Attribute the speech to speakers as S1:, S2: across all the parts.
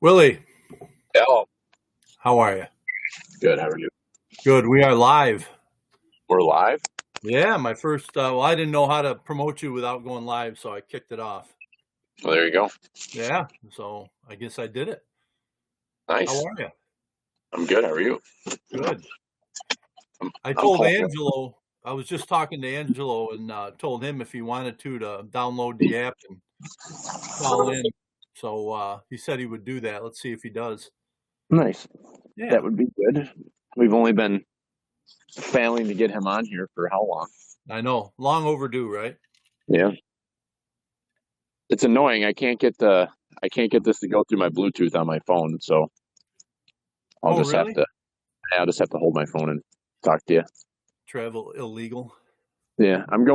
S1: Willie,
S2: Yeah,
S1: how are you?
S2: good. How are you?
S1: Good. We are live.
S2: We're live.
S1: Yeah, my first. Well, I didn't know how to promote you without going live, so I kicked it off.
S2: Well, there you go.
S1: Yeah, so I guess I did it. How
S2: Nice.
S1: are you?
S2: I'm good. How are you?
S1: Good. I
S2: I'm
S1: told
S2: pumped.
S1: Angelo. I was just talking to Angelo and told him if he wanted to download the app and call in. So he said he would do that. Let's see if he does.
S2: Nice.
S1: Yeah,
S2: That would be good. We've only been failing to get him on here for how long?
S1: I know. Long overdue, right?
S2: Yeah. It's annoying. I can't get this to go through my Bluetooth on my phone, so
S1: Oh, really?
S2: I'll just have to hold my phone and talk to you.
S1: Travel illegal.
S2: Yeah. I'm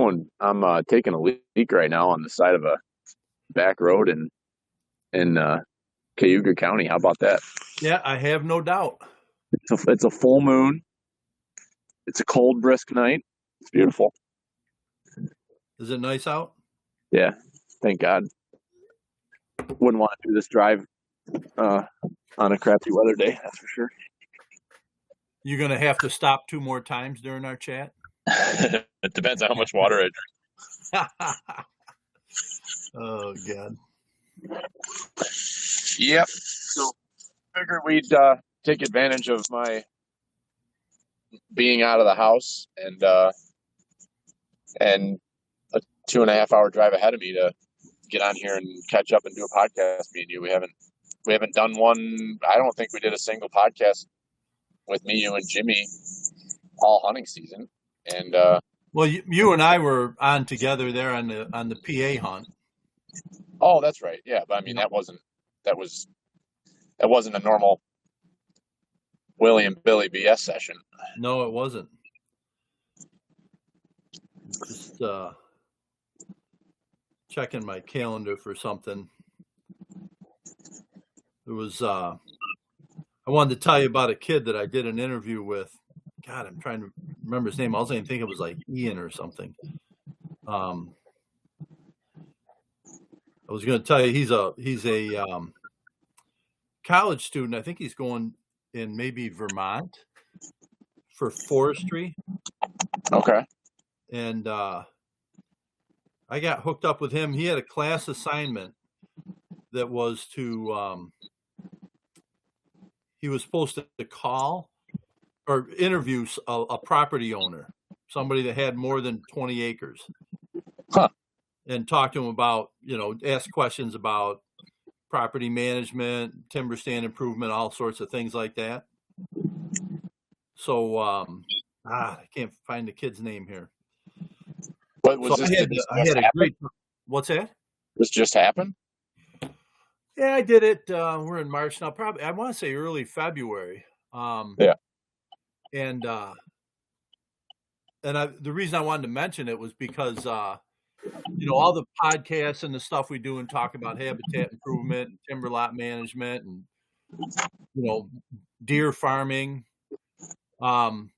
S2: taking a leak right now on the side of a back road in Cayuga County. How about that?
S1: Yeah, I have no doubt.
S2: It's a full moon. It's a cold, brisk night. It's beautiful.
S1: Is it nice out?
S2: Yeah. Thank God. Wouldn't want to do this drive uh, on a crappy weather day, that's for sure.
S1: You're going to have to stop 2 more times during our chat?
S2: It depends on how much water I
S1: Oh, God.
S2: drink. Yep. So figured we'd take advantage of my being out of the house and a 2.5 hour drive ahead of me to get on here and catch up and do a podcast. Me and you, we haven't done one. I don't think we did a single podcast with me, you, and Jimmy all hunting season. And
S1: Well, you and I were on together there on the PA hunt.
S2: oh, that's right. Yeah, but I mean that wasn't a normal Willie and Billy BS session.
S1: No, it wasn't. Just checking my calendar for something. It was. I wanted to tell you about a kid that I did an interview with. God, I'm trying to remember his name. I was even think it was like Ian or something. I was going to tell you he's a college student. I think he's going in maybe Vermont for forestry.
S2: Okay.
S1: And I got hooked up with him. He had a class assignment that was to he was supposed to call or interview a property owner, somebody that had more than 20 acres,
S2: Huh.
S1: and talk to him about, ask questions about property management, timber stand improvement, all sorts of things like that. So I can't find the kid's name here.
S2: What was
S1: So
S2: this?
S1: I had a great. What's that?
S2: This just happened?
S1: Yeah, I did it. We're in March now. Probably, I want to say early February.
S2: Yeah.
S1: And the reason I wanted to mention it was because all the podcasts and the stuff we do and talk about habitat improvement, and timber lot management, and deer farming, and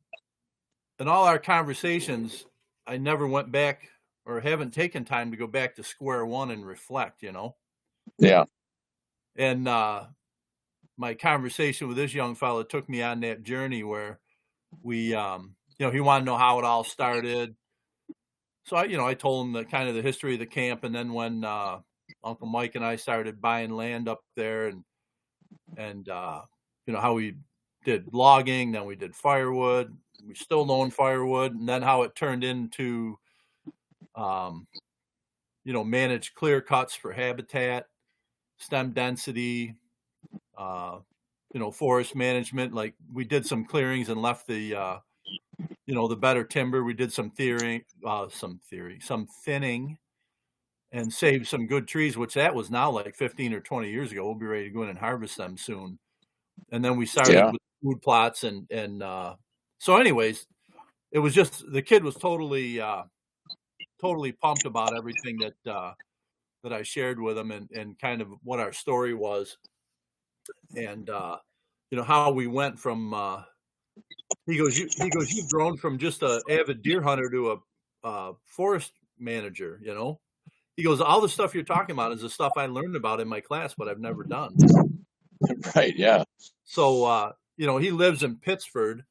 S1: all our conversations. I never went back or haven't taken time to go back to square one and reflect.
S2: Yeah.
S1: And my conversation with this young fella took me on that journey where we, he wanted to know how it all started. So I told him the kind of the history of the camp, and then when Uncle Mike and I started buying land up there, and how we did logging, then we did firewood. We still own firewood, and then how it turned into, managed clear cuts for habitat, stem density, forest management. Like we did some clearings and left the better timber. We did some thinning, and saved some good trees, which that was now like 15 or 20 years ago. We'll be ready to go in and harvest them soon. And then we started with food plots and so anyways, it was just, the kid was totally pumped about everything that I shared with him and kind of what our story was. And, how we went from, he goes, you've grown from just a avid deer hunter to a forest manager, he goes, all the stuff you're talking about is the stuff I learned about in my class, but I've never done.
S2: Right. Yeah.
S1: So, he lives in Pittsford.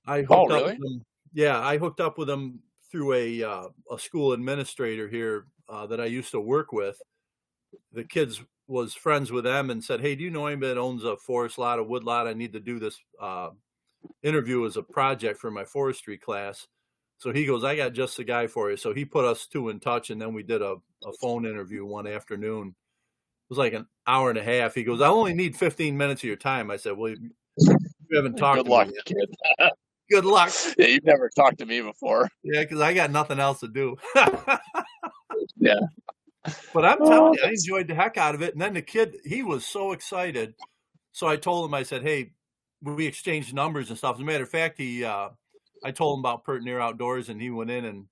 S1: I hooked
S2: Oh,
S1: up
S2: really?
S1: with him. Yeah, I hooked up with him through a school administrator here that I used to work with. The kids was friends with them and said, "Hey, do you know anybody that owns a forest lot, a wood lot? I need to do this interview as a project for my forestry class." So he goes, "I got just the guy for you." So he put us two in touch, and then we did a phone interview one afternoon. It was like an hour and a half. He goes, "I only need 15 minutes of your time." I said, "Well, you haven't talked
S2: Good
S1: to me
S2: luck,
S1: yet."
S2: kid.
S1: Good luck.
S2: Yeah, you've never talked to me before.
S1: Yeah, because I got nothing else to do.
S2: Yeah.
S1: But I'm telling you, I enjoyed the heck out of it. And then the kid, he was so excited. So I told him, I said, "Hey," we exchanged numbers and stuff. As a matter of fact, I told him about Pert Near Outdoors, and he went in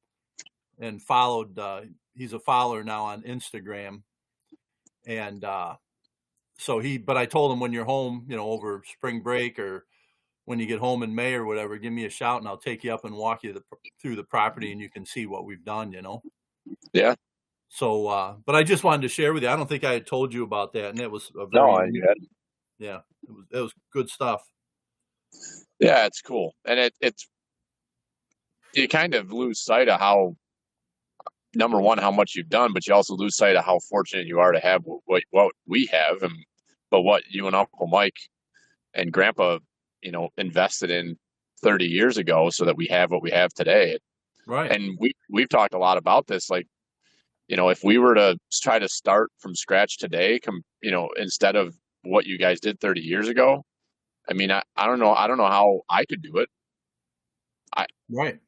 S1: and followed. He's a follower now on Instagram, and but I told him, when you're home, over spring break, or when you get home in May or whatever, give me a shout and I'll take you up and walk you through the property, and you can see what we've done.
S2: Yeah.
S1: So, but I just wanted to share with you. I don't think I had told you about that, and it was a
S2: No,
S1: very
S2: you hadn't.
S1: yeah, it was good stuff.
S2: Yeah, it's cool, and it's you kind of lose sight of how, number one, how much you've done, but you also lose sight of how fortunate you are to have what we have, but what you and Uncle Mike and Grandpa, invested in 30 years ago, so that we have what we have today.
S1: Right.
S2: And we've talked a lot about this, like, if we were to try to start from scratch today, instead of what you guys did 30 years ago, I mean, I don't know how I could do it.
S1: Right.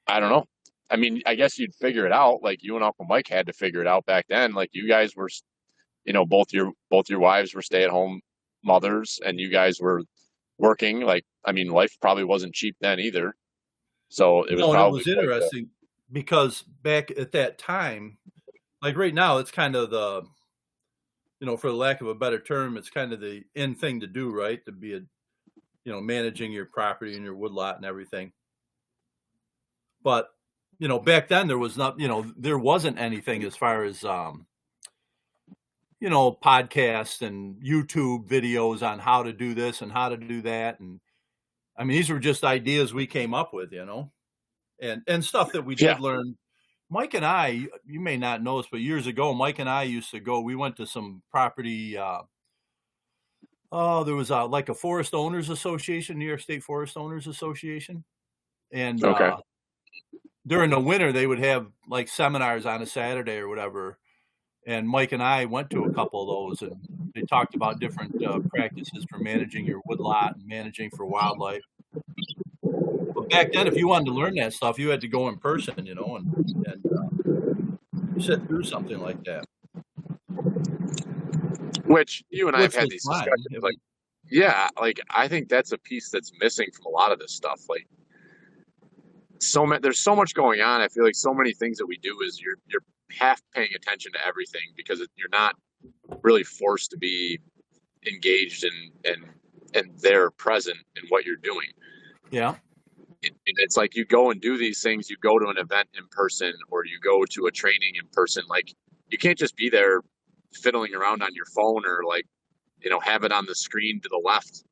S2: I don't know. I mean, I guess you'd figure it out. Like, you and Uncle Mike had to figure it out back then. Like, you guys were, both your wives were stay-at-home mothers, and you guys were working. Like, I mean, life probably wasn't cheap then either. So it was
S1: No, and it
S2: probably
S1: was interesting because back at that time, like right now, it's kind of the, for the lack of a better term, it's kind of the in thing to do, right? To be managing your property and your woodlot and everything. But, back then there was not, there wasn't anything as far as, podcasts and YouTube videos on how to do this and how to do that. And I mean, these were just ideas we came up with, and stuff that we did learn. Mike and I, you may not know this, but years ago, Mike and I used to go, we went to some property. There was like a Forest Owners Association, New York State Forest Owners Association. And during the winter, they would have like seminars on a Saturday or whatever. And Mike and I went to a couple of those, and they talked about different practices for managing your woodlot and managing for wildlife. But back then, if you wanted to learn that stuff, you had to go in person, and sit through something like that.
S2: Which you and I have had these discussions. Like, yeah, like, I think that's a piece that's missing from a lot of this stuff. Like, there's so much going on. I feel like so many things that we do is you're half paying attention to everything, because you're not really forced to be engaged and they're present in what you're doing.
S1: Yeah.
S2: It's like you go and do these things, you go to an event in person, or you go to a training in person. Like, you can't just be there fiddling around on your phone, or like, have it on the screen to the left,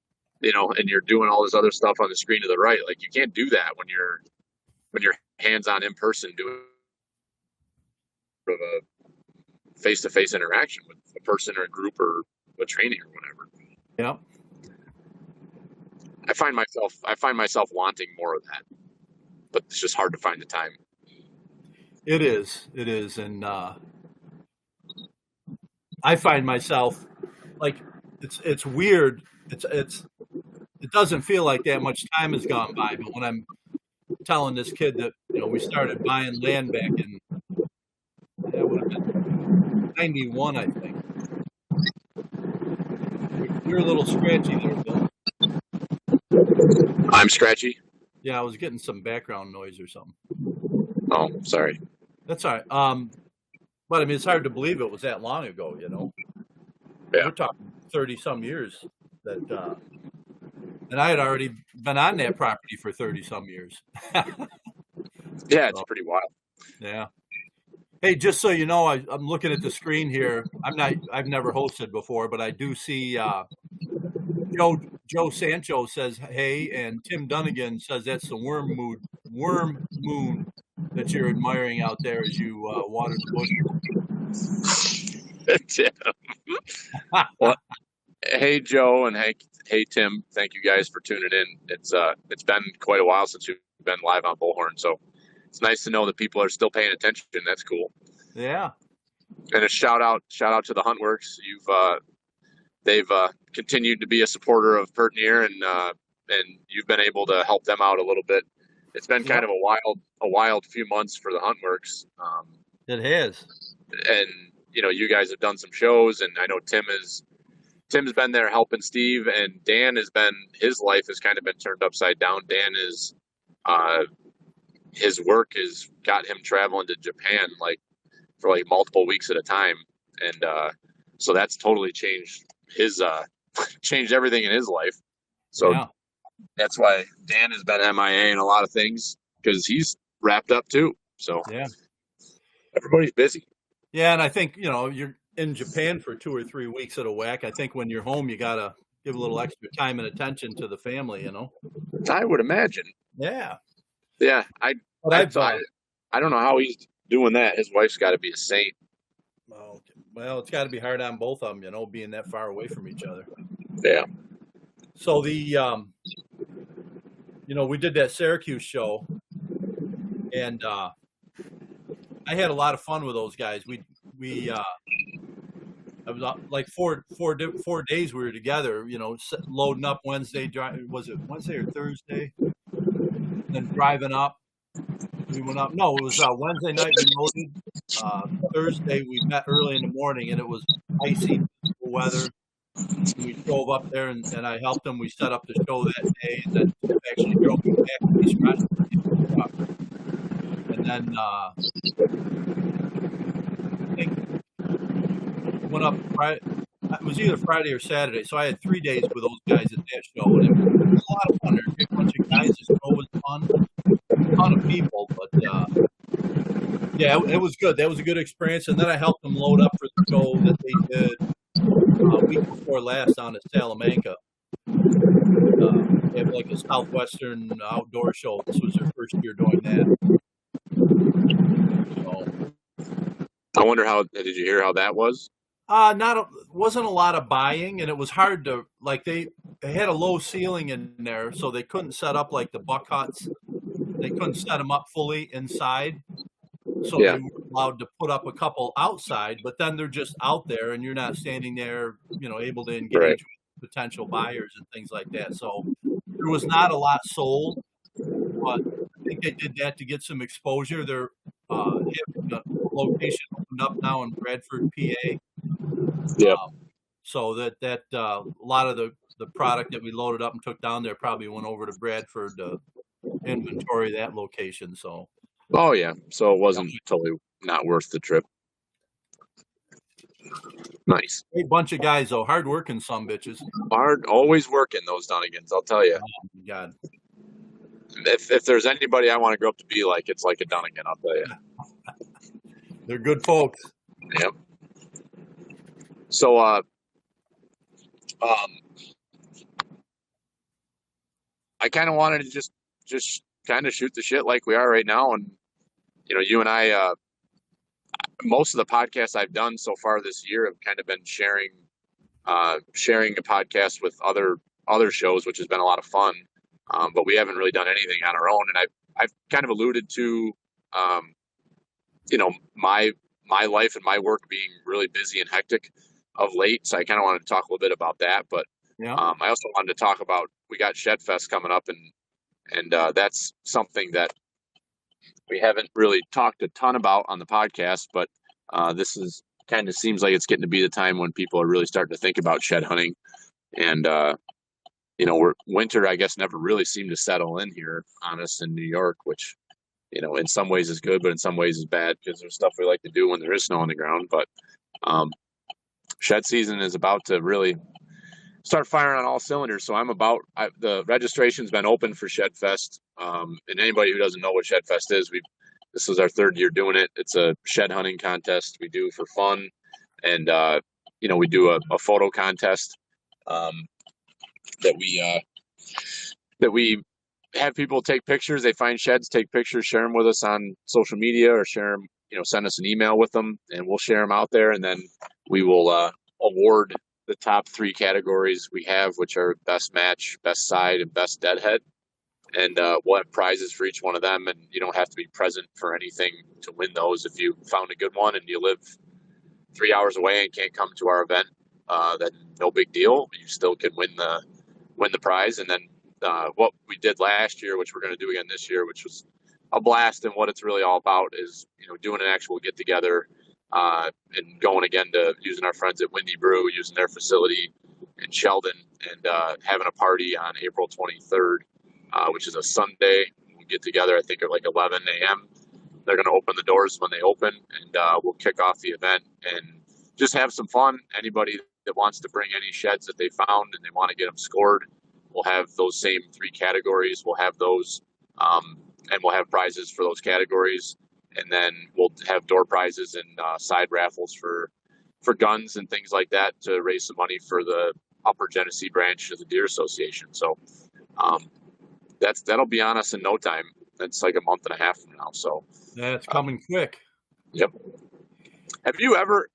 S2: and you're doing all this other stuff on the screen to the right. Like, you can't do that when you're hands-on in person doing a face-to-face interaction with a person or a group or a training or whatever.
S1: Yeah.
S2: I find myself wanting more of that, but it's just hard to find the time.
S1: It is, and I find myself, like, it's weird. It doesn't feel like that much time has gone by, but when I'm telling this kid that we started buying land back in, that would have been 91, I think. You're a little scratchy there, Bill.
S2: I'm scratchy?
S1: Yeah, I was getting some background noise or something.
S2: Oh, sorry.
S1: That's all right. But I mean, it's hard to believe it was that long ago,
S2: Yeah.
S1: We're talking 30-some years that, and I had already been on that property for 30-some years.
S2: Yeah, it's pretty wild.
S1: Yeah. Hey, just so you know, I'm looking at the screen here. I've never hosted before, but I do see Joe Sancho says hey, and Tim Dunnigan says that's the worm moon that you're admiring out there as you water the bushes.
S2: Tim. Well, hey Joe and hey Tim, thank you guys for tuning in. It's been quite a while since we've been live on Bullhorn, so it's nice to know that people are still paying attention. That's cool.
S1: Yeah.
S2: And a shout out to the Huntworks. They've continued to be a supporter of Pertinier, and you've been able to help them out a little bit. It's been kind of a wild few months for the Huntworks.
S1: It has.
S2: And you guys have done some shows, and I know Tim's been there helping Steve, and Dan his life has kind of been turned upside down. Dan is his work has got him traveling to Japan for multiple weeks at a time, and so that's totally changed changed everything in his life. So that's why Dan has been MIA in a lot of things, because he's wrapped up too. So everybody's busy.
S1: Yeah, and I think you're in Japan for 2 or 3 weeks at a whack. I think when you're home, you gotta give a little extra time and attention to the family.
S2: I would imagine.
S1: Yeah.
S2: Yeah, I don't know how he's doing that. His wife's got to be a saint.
S1: Well, it's got to be hard on both of them, being that far away from each other.
S2: Yeah.
S1: So we did that Syracuse show, and I had a lot of fun with those guys. I was like four days we were together, loading up Wednesday. Was it Wednesday or Thursday? And then driving up. We went up. No, it was Wednesday night we loaded. Thursday we met early in the morning, and it was icy weather. We drove up there, and I helped them. We set up the show that day, and then actually drove me back to East Rochester. And then I think went up Friday. It was either Friday or Saturday, so I had 3 days with those guys at that show, and it was a lot of fun. There's a bunch of guys. The show was fun. A ton of people, but it was good. That was a good experience. And then I helped them load up for the show that they did a week before last down at Salamanca. They have like a Southwestern outdoor show. This was their first year doing that. So,
S2: I wonder did you hear how that was?
S1: Wasn't a lot of buying, and it was hard to they had a low ceiling in there, so they couldn't set up like the buck huts. They couldn't set them up fully inside, so they were allowed to put up a couple outside, but then they're just out there, and you're not standing there, able to engage with potential buyers and things like that. So there was not a lot sold, but I think they did that to get some exposure. They're the location opened up now in Bradford, PA.
S2: Yeah.
S1: So that a lot of the product that we loaded up and took down there probably went over to Bradford to inventory that location. So.
S2: Oh yeah. So it wasn't totally not worth the trip. Nice.
S1: A bunch of guys though, hard working some bitches.
S2: Always working, those Dunnigans, I'll tell you.
S1: Oh my God.
S2: If there's anybody I want to grow up to be like, it's like a Dunnigan, I'll tell you.
S1: They're good folks.
S2: Yep. So I kind of wanted to just kind of shoot the shit like we are right now, and you and I, most of the podcasts I've done so far this year have kind of been sharing a podcast with other shows, which has been a lot of fun. But we haven't really done anything on our own, and I've kind of alluded to my life and my work being really busy and hectic of late. So I kind of wanted to talk a little bit about that, but I also wanted to talk about, we got Shed Fest coming up, and that's something that we haven't really talked a ton about on the podcast, but this is kind of seems like it's getting to be the time when people are really starting to think about shed hunting. And winter, I guess, never really seemed to settle in here on us in New York, which in some ways is good, but in some ways is bad, because there's stuff we like to do when there is snow on the ground. But shed season is about to really start firing on all cylinders. So the registration's been open for Shed Fest. And anybody who doesn't know what Shed Fest is, This is our third year doing it. It's a shed hunting contest we do for fun, and we do a photo contest that we have people take pictures. They find sheds, take pictures, share them with us on social media, or share them, send us an email with them, and we'll share them out there. And then we will award the top 3 categories we have, which are best match, best side, and best deadhead. And we'll have prizes for each one of them. And you don't have to be present for anything to win those. If you found a good one and you live 3 hours away and can't come to our event, then no big deal. You still can win the prize. And then what we did last year, which we're going to do again this year, which was a blast. And what it's really all about is, doing an actual get together and going again to using our friends at Windy Brew, using their facility in Sheldon, and having a party on April 23rd, which is a Sunday. We'll get together, I think, at like 11 a.m. They're going to open the doors when they open, and we'll kick off the event and just have some fun. Anybody that wants to bring any sheds that they found and they want to get them scored, we'll have those same 3 categories. We'll have those, and we'll have prizes for those categories. And then we'll have door prizes and side raffles for guns and things like that to raise some money for the Upper Genesee branch of the Deer Association. So that'll be on us in no time. That's like a month and a half from now. So
S1: that's coming quick.
S2: Yep. Have you ever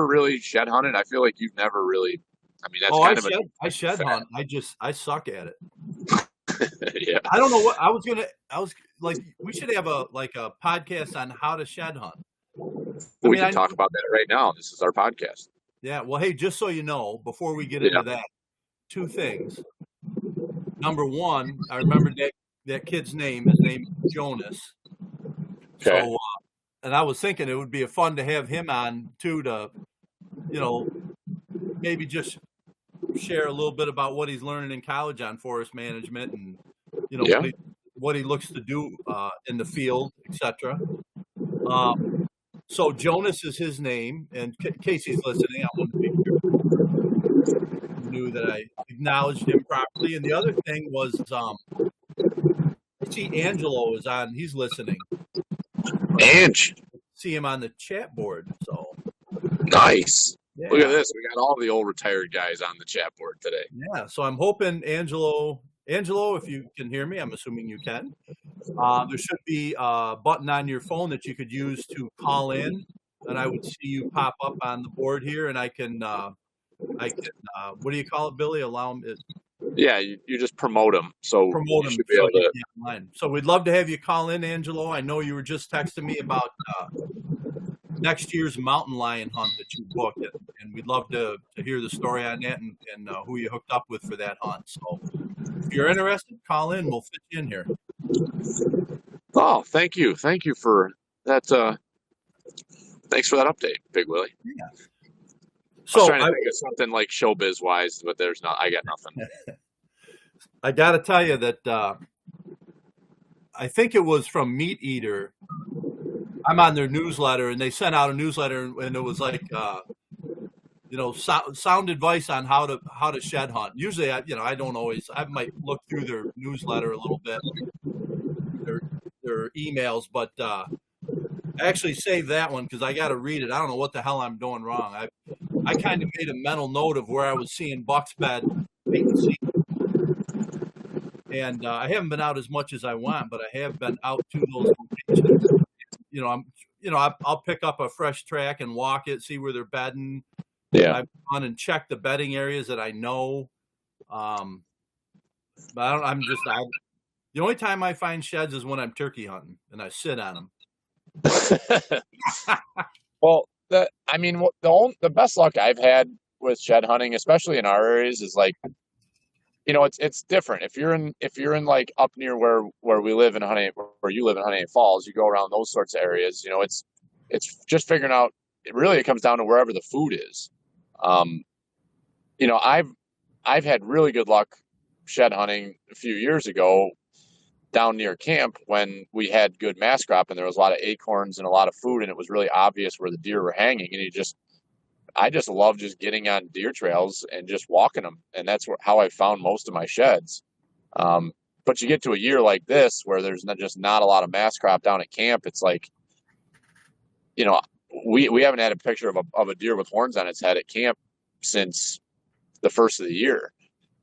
S2: really shed hunted? I feel like you've never really. I mean, that's
S1: I shed hunt. I suck at it.
S2: Yeah.
S1: I don't know what I was like. We should have a podcast on how to shed hunt.
S2: We can talk about that right now. This is our podcast.
S1: Yeah. Well, hey, just so you know, before we get into that, 2 things. Number 1, I remember that kid's name. His name is Jonas.
S2: Okay.
S1: So, and I was thinking it would be fun to have him on too, to, maybe just share a little bit about what he's learning in college on forest management, and what he looks to do in the field, etc. So Jonas is his name, and Casey's listening. I want to be sure he knew that I acknowledged him properly. And the other thing was, I see Angelo is on. He's listening.
S2: Ange.
S1: See him on the chat board. So
S2: nice. Yeah. Look at this. We got all the old retired guys on the chat board today.
S1: Yeah. So I'm hoping Angelo, if you can hear me, I'm assuming you can. There should be a button on your phone that you could use to call in, and I would see you pop up on the board here, and I can what do you call it, Billy? Allow them.
S2: Yeah, you just promote them. So
S1: promote them.
S2: Should be able to...
S1: online. So we'd love to have you call in, Angelo. I know you were just texting me about next year's mountain lion hunt that you booked, and we'd love to hear the story on that and who you hooked up with for that hunt. So if you're interested, call in. We'll fit you in here.
S2: Oh, thank you for that. Thanks for that update, Big Willie.
S1: Yeah.
S2: So I was trying to think of something like showbiz wise, but there's not. I got nothing.
S1: I got to tell you that I think it was from Meat Eater. I'm on their newsletter, and they sent out a newsletter, and it was like, sound advice on how to shed hunt. Usually, I don't always. I might look through their newsletter a little bit, their emails, but I actually saved that one because I got to read it. I don't know what the hell I'm doing wrong. I kind of made a mental note of where I was seeing bucks bed, and I haven't been out as much as I want, but I have been out to those locations. I'll pick up a fresh track and walk it, see where they're bedding.
S2: Yeah,
S1: I've gone and checked the bedding areas that I know. But the only time I find sheds is when I'm turkey hunting and I sit on them.
S2: Well, the best luck I've had with shed hunting, especially in our areas, is like, it's different. If you're in like up near where we live in where you live in Honey Falls, you go around those sorts of areas. It's just figuring out. It comes down to wherever the food is. I've had really good luck shed hunting a few years ago down near camp when we had good mass crop and there was a lot of acorns and a lot of food, and it was really obvious where the deer were hanging. And I just love just getting on deer trails and just walking them. And that's how I found most of my sheds. But you get to a year like this where there's just not a lot of mass crop down at camp. It's like, we haven't had a picture of a deer with horns on its head at camp since the first of the year.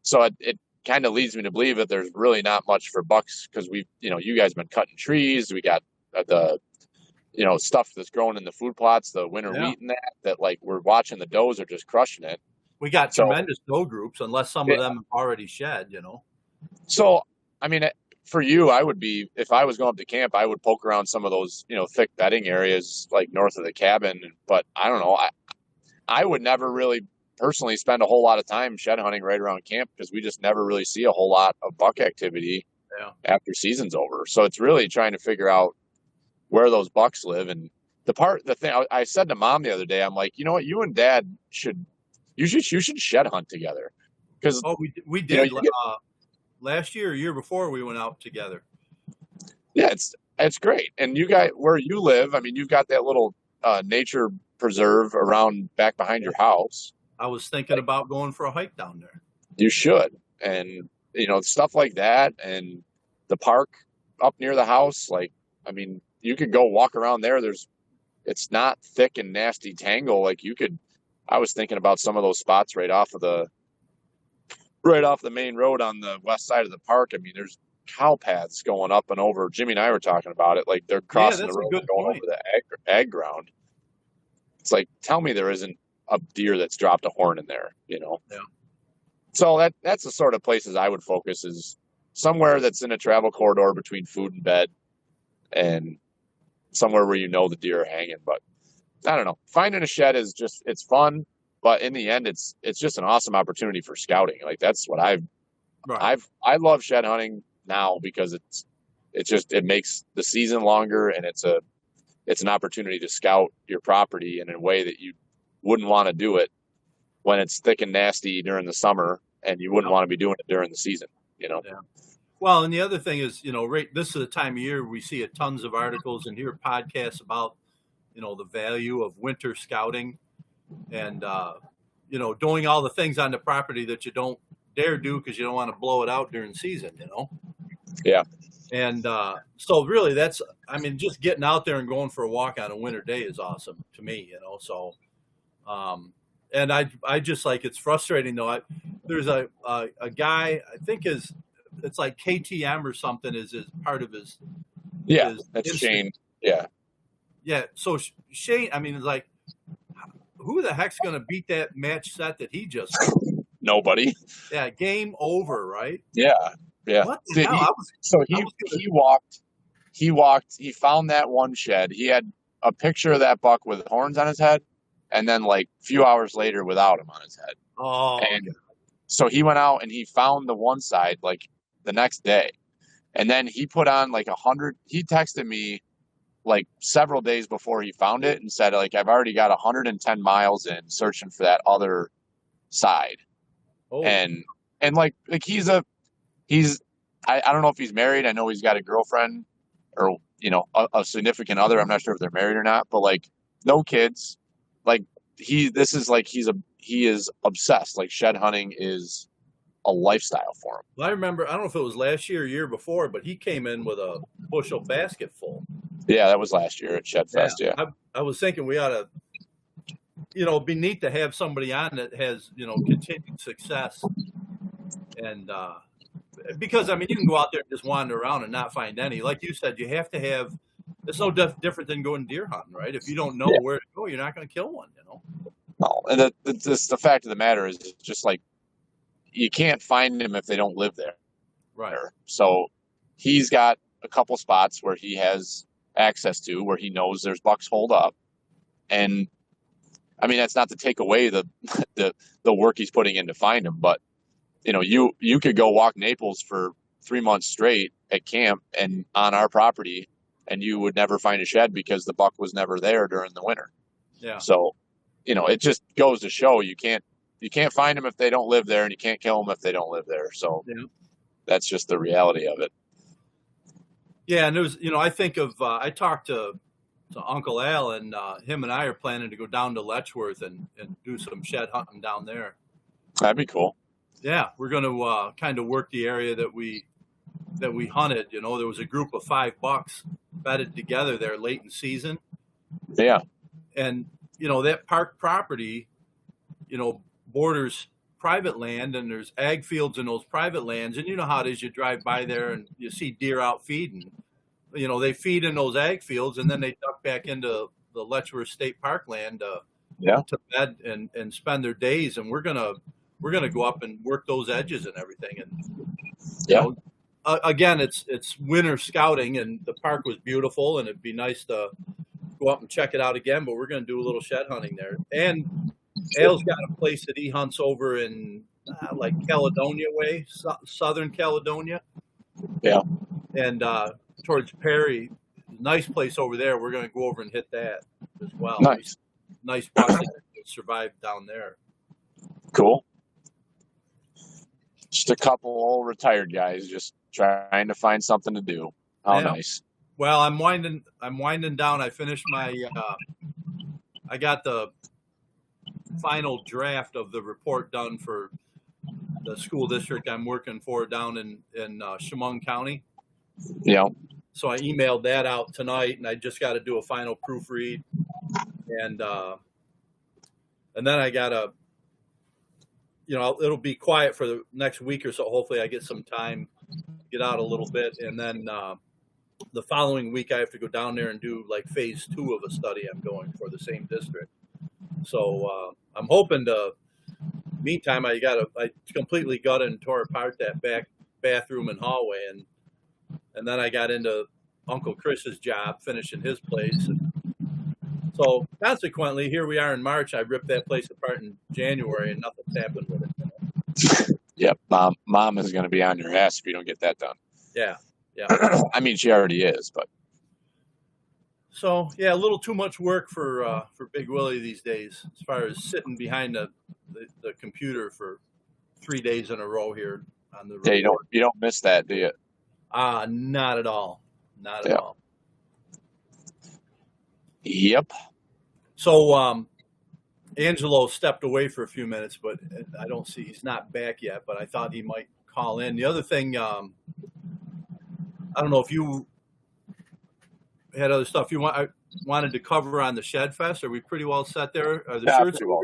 S2: So it kind of leads me to believe that there's really not much for bucks because you guys have been cutting trees. We got the stuff that's growing in the food plots, the winter wheat and that like we're watching the does are just crushing it.
S1: We got tremendous doe groups, unless some of them have already shed,
S2: So, I mean, for you, if I was going up to camp, I would poke around some of those, thick bedding areas like north of the cabin. But I don't know. I would never really personally spend a whole lot of time shed hunting right around camp because we just never really see a whole lot of buck activity after season's over. So it's really trying to figure out where those bucks live. And the thing I said to Mom the other day, I'm like, you know what, you and Dad should shed hunt together. Because
S1: we did last year or year before we went out together.
S2: Yeah, it's great. And you guys, where you live, I mean, you've got that little nature preserve around back behind your house.
S1: I was thinking about going for a hike down there.
S2: You should. And, stuff like that. And the park up near the house, like, I mean, you could go walk around there. It's not thick and nasty tangle. Like I was thinking about some of those spots right off the main road on the west side of the park. I mean, there's cow paths going up and over. Jimmy and I were talking about it. Like they're crossing the road and going over the ag ground. It's like, tell me there isn't a deer that's dropped a horn in there, Yeah. So that's the sort of places I would focus, is somewhere that's in a travel corridor between food and bed and somewhere where the deer are hanging. But I don't know. Finding a shed is it's fun, but in the end, it's just an awesome opportunity for scouting. Like that's what I love shed hunting now because it makes the season longer, and it's an opportunity to scout your property in a way that you wouldn't want to do it when it's thick and nasty during the summer, and you wouldn't want to be doing it during the season, Yeah.
S1: Well, and the other thing is, this is the time of year we see tons of articles and hear podcasts about, the value of winter scouting and, doing all the things on the property that you don't dare do because you don't want to blow it out during season,
S2: Yeah.
S1: And so really just getting out there and going for a walk on a winter day is awesome to me, So, and I just like, it's frustrating though. There's a guy, I think it's like KTM or something is part of his.
S2: Yeah, that's Shane. Yeah.
S1: Yeah. So Shane, I mean, it's like, who the heck's going to beat that match set that he just?
S2: Nobody.
S1: Yeah. Game over, right?
S2: Yeah. Yeah.
S1: What the hell?
S2: He found that one shed. He had a picture of that buck with horns on his head, and then like a few hours later without him on his head.
S1: Oh.
S2: And so he went out and he found the one side like the next day. And then he put on like 100. He texted me like several days before he found it and said, like, I've already got 110 miles in searching for that other side. Oh. And like he's I don't know if he's married. I know he's got a girlfriend or, a significant other. I'm not sure if they're married or not, but like no kids. Like he is obsessed. Like shed hunting is a lifestyle for him.
S1: Well, I remember, I don't know if it was last year or year before, but he came in with a bushel basket full.
S2: Yeah, that was last year at Shed Fest. Yeah.
S1: I was thinking we ought to, it'd be neat to have somebody on that has, continued success. And because, I mean, you can go out there and just wander around and not find any. Like you said, you have to have, it's no different than going deer hunting, right? If you don't know where to go, you're not going to kill one,
S2: No, and the fact of the matter is just like, you can't find them if they don't live there.
S1: Right.
S2: So he's got a couple spots where he has access to, where he knows there's bucks holed up. And I mean, that's not to take away the work he's putting in to find them, but you could go walk Naples for 3 months straight at camp and on our property, and you would never find a shed because the buck was never there during the winter.
S1: Yeah.
S2: So, it just goes to show you can't find them if they don't live there, and you can't kill them if they don't live there. So that's just the reality of it.
S1: Yeah. And there's, I think of, I talked to Uncle Al, and him and I are planning to go down to Letchworth and do some shed hunting down there.
S2: That'd be cool.
S1: Yeah. We're going to kind of work the area that we that we hunted. There was a group of 5 bucks bedded together there late in season.
S2: Yeah.
S1: And, that park property, borders private land, and there's ag fields in those private lands. And you know how it is, you drive by there and you see deer out feeding. They feed in those ag fields, and then they duck back into the Letchworth State Park land to bed and spend their days. And we're gonna go up and work those edges and everything. And again, it's winter scouting, and the park was beautiful, and it'd be nice to go up and check it out again. But we're gonna do a little shed hunting there. AndAle's got a place that he hunts over in like Caledonia way, southern Caledonia.
S2: Yeah.
S1: And towards Perry, nice place over there. We're going to go over and hit that as well. Nice buck that survived down there.
S2: Cool. Just a couple old retired guys just trying to find something to do. How nice.
S1: Well, I'm winding down. I finished my I got the final draft of the report done for the school district I'm working for down in Chemung County.
S2: Yeah.
S1: So I emailed that out tonight, and I just got to do a final proofread, and then I got it'll be quiet for the next week or so. Hopefully, I get some time, get out a little bit, and then the following week I have to go down there and do like phase 2 of a study I'm going for the same district. So I'm hoping to. Meantime, I completely gutted and tore apart that back bathroom and hallway, and then I got into Uncle Chris's job, finishing his place. And so consequently, here we are in March. I ripped that place apart in January, and nothing's happened with it.
S2: Yep, mom is going to be on your ass if you don't get that done.
S1: Yeah.
S2: I mean, she already is, but.
S1: So yeah, a little too much work for Big Willie these days, as far as sitting behind the computer for 3 days in a row here on the road.
S2: Yeah, you don't miss that, do you?
S1: Not at all. Not at all.
S2: Yep.
S1: So Angelo stepped away for a few minutes, but I don't see he's not back yet. But I thought he might call in. The other thing, I don't know if you had other stuff you wanted to cover on the Shed Fest. Are we pretty well set there? Are the shirts?
S2: Well.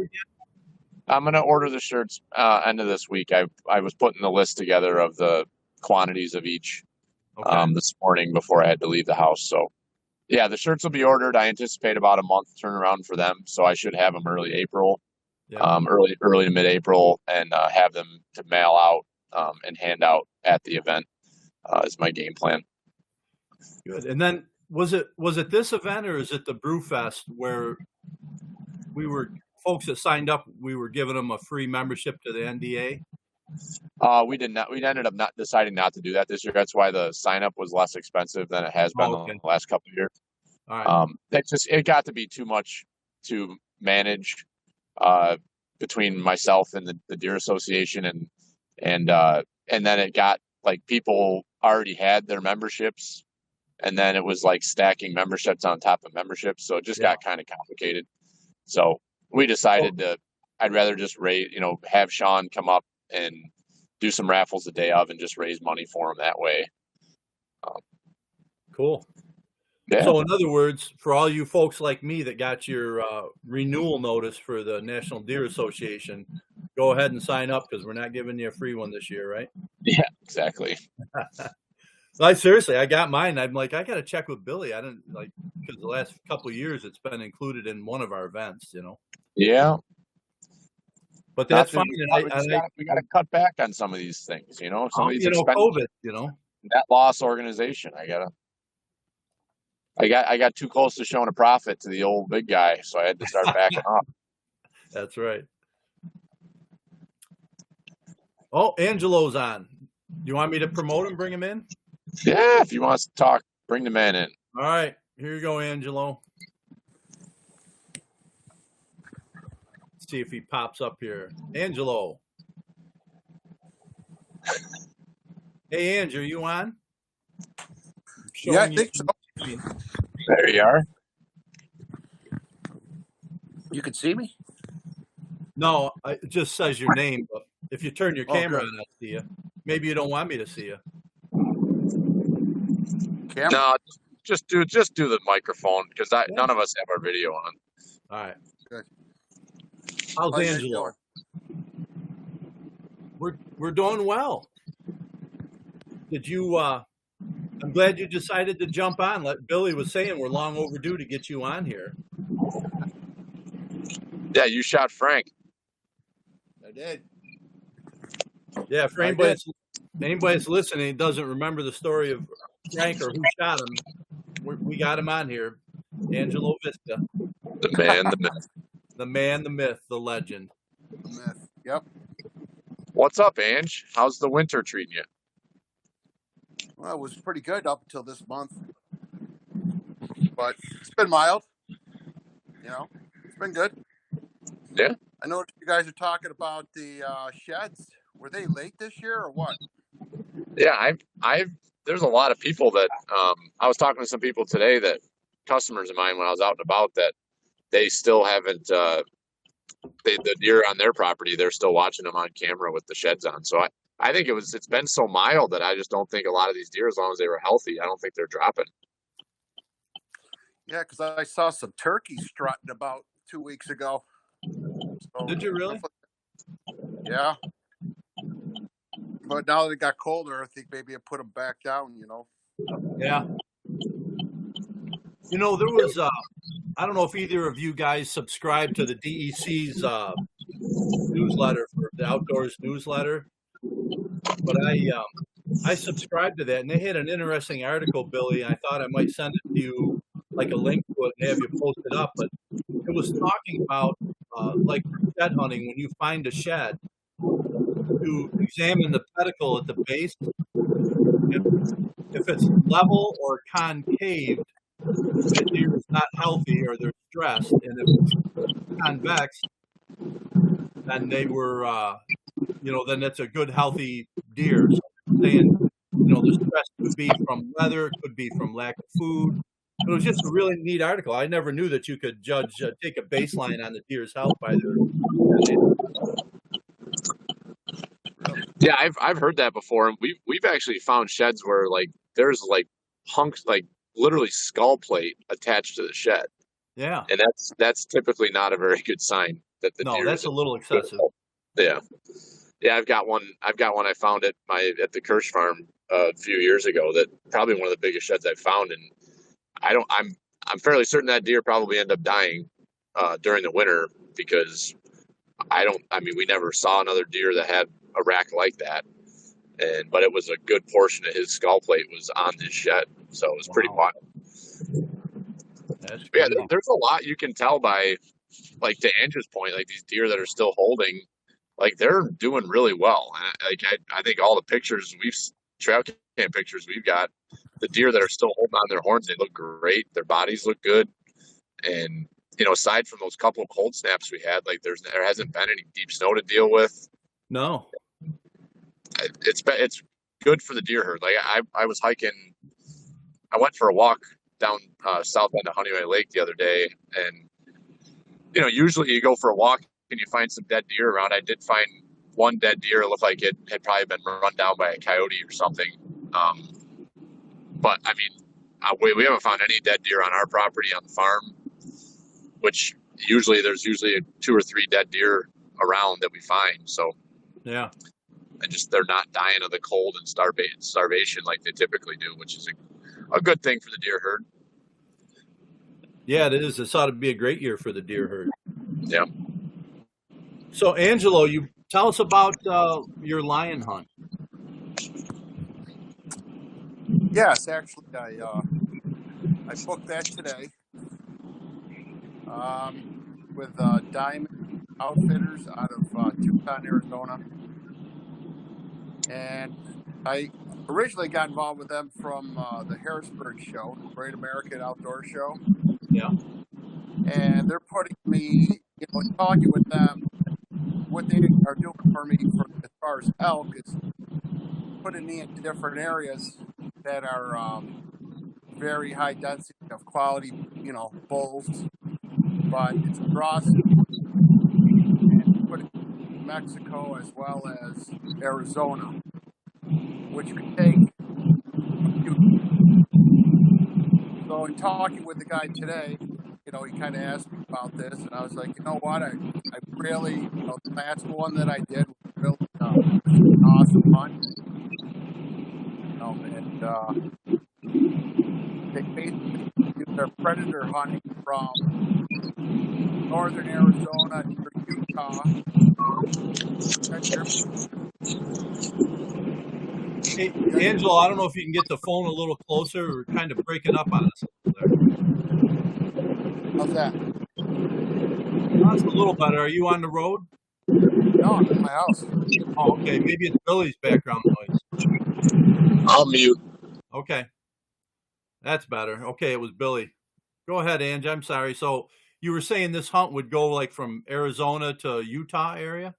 S2: I'm going to order the shirts end of this week. I was putting the list together of the quantities of each this morning before I had to leave the house. So, yeah, the shirts will be ordered. I anticipate about a month turnaround for them, so I should have them early April, early to mid-April, and have them to mail out and hand out at the event is my game plan.
S1: Good. And then was it this event, or is it the Brewfest where folks that signed up, we were giving them a free membership to the NDA?
S2: We did not. We ended up not deciding not to do that this year. That's why the sign up was less expensive than it has been the last couple of years.
S1: All right.
S2: It got to be too much to manage between myself and the Deer Association, and then it got like people already had their memberships, and then it was like stacking memberships on top of memberships, so it just got kind of complicated. So we decided I'd rather just have Sean come up and do some raffles the day of and just raise money for him that way.
S1: Cool.
S2: Yeah.
S1: So in other words, for all you folks like me that got your renewal notice for the National Deer Association, go ahead and sign up, because we're not giving you a free one this year, right?
S2: Yeah, exactly.
S1: Seriously, I got mine. I'm like, I got to check with Billy. I didn't because the last couple of years it's been included in one of our events,
S2: Yeah.
S1: But that's fine.
S2: We got to cut back on some of these things, Some of these
S1: COVID,
S2: Net loss organization. I got too close to showing a profit to the old big guy, so I had to start backing off.
S1: That's right. Oh, Angelo's on. You want me to promote him, bring him in?
S2: Yeah, if you want to talk, bring the man in.
S1: All right, here you go, Angelo. Let's see if he pops up here. Angelo. Hey, Andrew, you on?
S3: Yeah, I think so.
S2: There you are.
S3: You can see me?
S1: No, it just says your name, but if you turn your camera on, I'll see you. Maybe you don't want me to see you.
S3: camera.
S2: No, just do the microphone because none of us have our video on.
S1: All right.
S3: Good.
S1: How's Angelo? We're doing well. Did you? I'm glad you decided to jump on. Like Billy was saying, we're long overdue to get you on here.
S2: Yeah, you shot Frank.
S3: I did.
S1: Yeah, for anybody that's listening and doesn't remember the story of Frank or who shot him, we got him on here. Angelo Visca.
S2: The man, the myth.
S1: The man, the myth, the legend.
S3: The myth. Yep.
S2: What's up, Ange? How's the winter treating you?
S3: Well, it was pretty good up until this month. But it's been mild. You know, it's been good.
S2: Yeah.
S3: I noticed you guys are talking about the sheds. Were they late this year or what?
S2: Yeah, there's a lot of people that I was talking to some people today, that customers of mine when I was out and about, that they still haven't the deer on their property, they're still watching them on camera with the sheds on. So I think it's been so mild that I just don't think a lot of these deer, as long as they were healthy, I don't think they're dropping.
S3: Yeah, because I saw some turkeys strutting about 2 weeks ago. So,
S1: did you really?
S3: Yeah. But now that it got colder, I think maybe it put them back down, you know.
S1: Yeah. You know, there was, I don't know if either of you guys subscribed to the DEC's newsletter, for the Outdoors newsletter, but I subscribed to that, and they had an interesting article, Billy, and I thought I might send it to you, like a link to it, and have you post it up, but it was talking about, like shed hunting, when you find a shed, to examine the pedicle at the base. If it's level or concave, the deer is not healthy or they're stressed. And if it's convex, then they were, then it's a good, healthy deer. So saying, the stress could be from weather, could be from lack of food. It was just a really neat article. I never knew that you could take a baseline on the deer's health by their.
S2: Yeah, I've heard that before, and we've actually found sheds where like there's like hunks, like literally skull plate attached to the shed.
S1: Yeah,
S2: and that's typically not a very good sign that the deer.
S1: No, that's a little excessive.
S2: Yeah, I've got one. I found at the Kirsch farm a few years ago. That probably one of the biggest sheds I've found, and I'm fairly certain that deer probably ended up dying during the winter because we never saw another deer that had a rack like that, but it was a good portion of his skull plate was on this shed, so it was pretty wild. Yeah, there's a lot you can tell by, like to Andrew's point, like these deer that are still holding, like they're doing really well. I think all the pictures trail cam pictures we've got, the deer that are still holding on their horns, they look great. Their bodies look good, and aside from those couple of cold snaps we had, like there hasn't been any deep snow to deal with.
S1: No,
S2: it's good for the deer herd. Like I was hiking, I went for a walk down south end of Honeyway Lake the other day, and usually you go for a walk and you find some dead deer around. I did find one dead deer. It looked like it had probably been run down by a coyote or something. But we haven't found any dead deer on our property on the farm, which there's usually 2 or 3 dead deer around that we find. So
S1: yeah,
S2: and they're not dying of the cold and starvation like they typically do, which is a good thing for the deer herd.
S1: Yeah, it is. This ought to be a great year for the deer herd.
S2: Yeah.
S1: So, Angelo, you tell us about your lion hunt.
S3: Yes, actually, I booked that today with Diamond Outfitters out of Tucson, Arizona. And I originally got involved with them from the Harrisburg show, Great American Outdoor Show.
S1: Yeah.
S3: And they're putting me, talking with them. What they are doing for me as far as elk is putting me into different areas that are very high density of quality, bulls. But it's across Mexico as well as Arizona, which could take a few. in talking with the guy today, he kind of asked me about this, and I was like, you know what, I really, the last one that I did was really was an awesome hunt. And they basically do their predator hunting from northern Arizona to Utah.
S1: Hey, Angelo, I don't know if you can get the phone a little closer. We're kind of breaking up on us there.
S3: How's that?
S1: That's a little better. Are you on the road?
S3: No, I'm in my house.
S1: Oh, okay. Maybe it's Billy's background noise.
S2: I'll mute.
S1: Okay. That's better. Okay, it was Billy. Go ahead, Ange. I'm sorry. So you were saying this hunt would go like from Arizona to Utah area?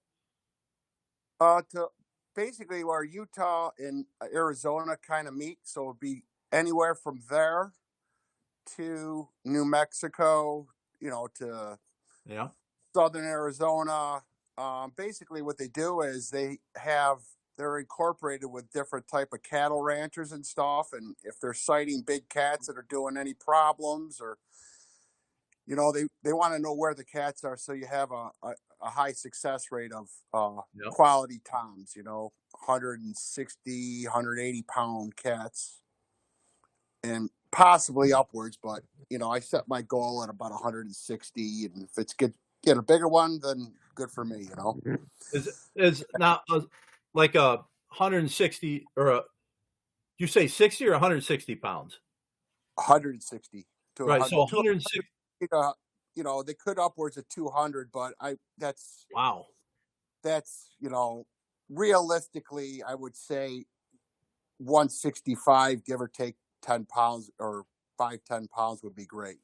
S3: To basically where Utah and Arizona kind of meet. So it'd be anywhere from there to New Mexico, to southern Arizona. Basically what they do is they're incorporated with different type of cattle ranchers and stuff. And if they're sighting big cats that are doing any problems, or, they want to know where the cats are. So you have a high success rate of quality toms, 160, 180 pound cats, and possibly upwards. But, I set my goal at about 160. And if it's get a bigger one, then good for me,
S1: Is not like a 160 or you say 60 or 160 pounds?
S3: 160 to
S1: right.
S3: 100,
S1: So 160.
S3: They could upwards of 200, but
S1: wow.
S3: That's, realistically, I would say 165, give or take 10 pounds or 10 pounds would be great.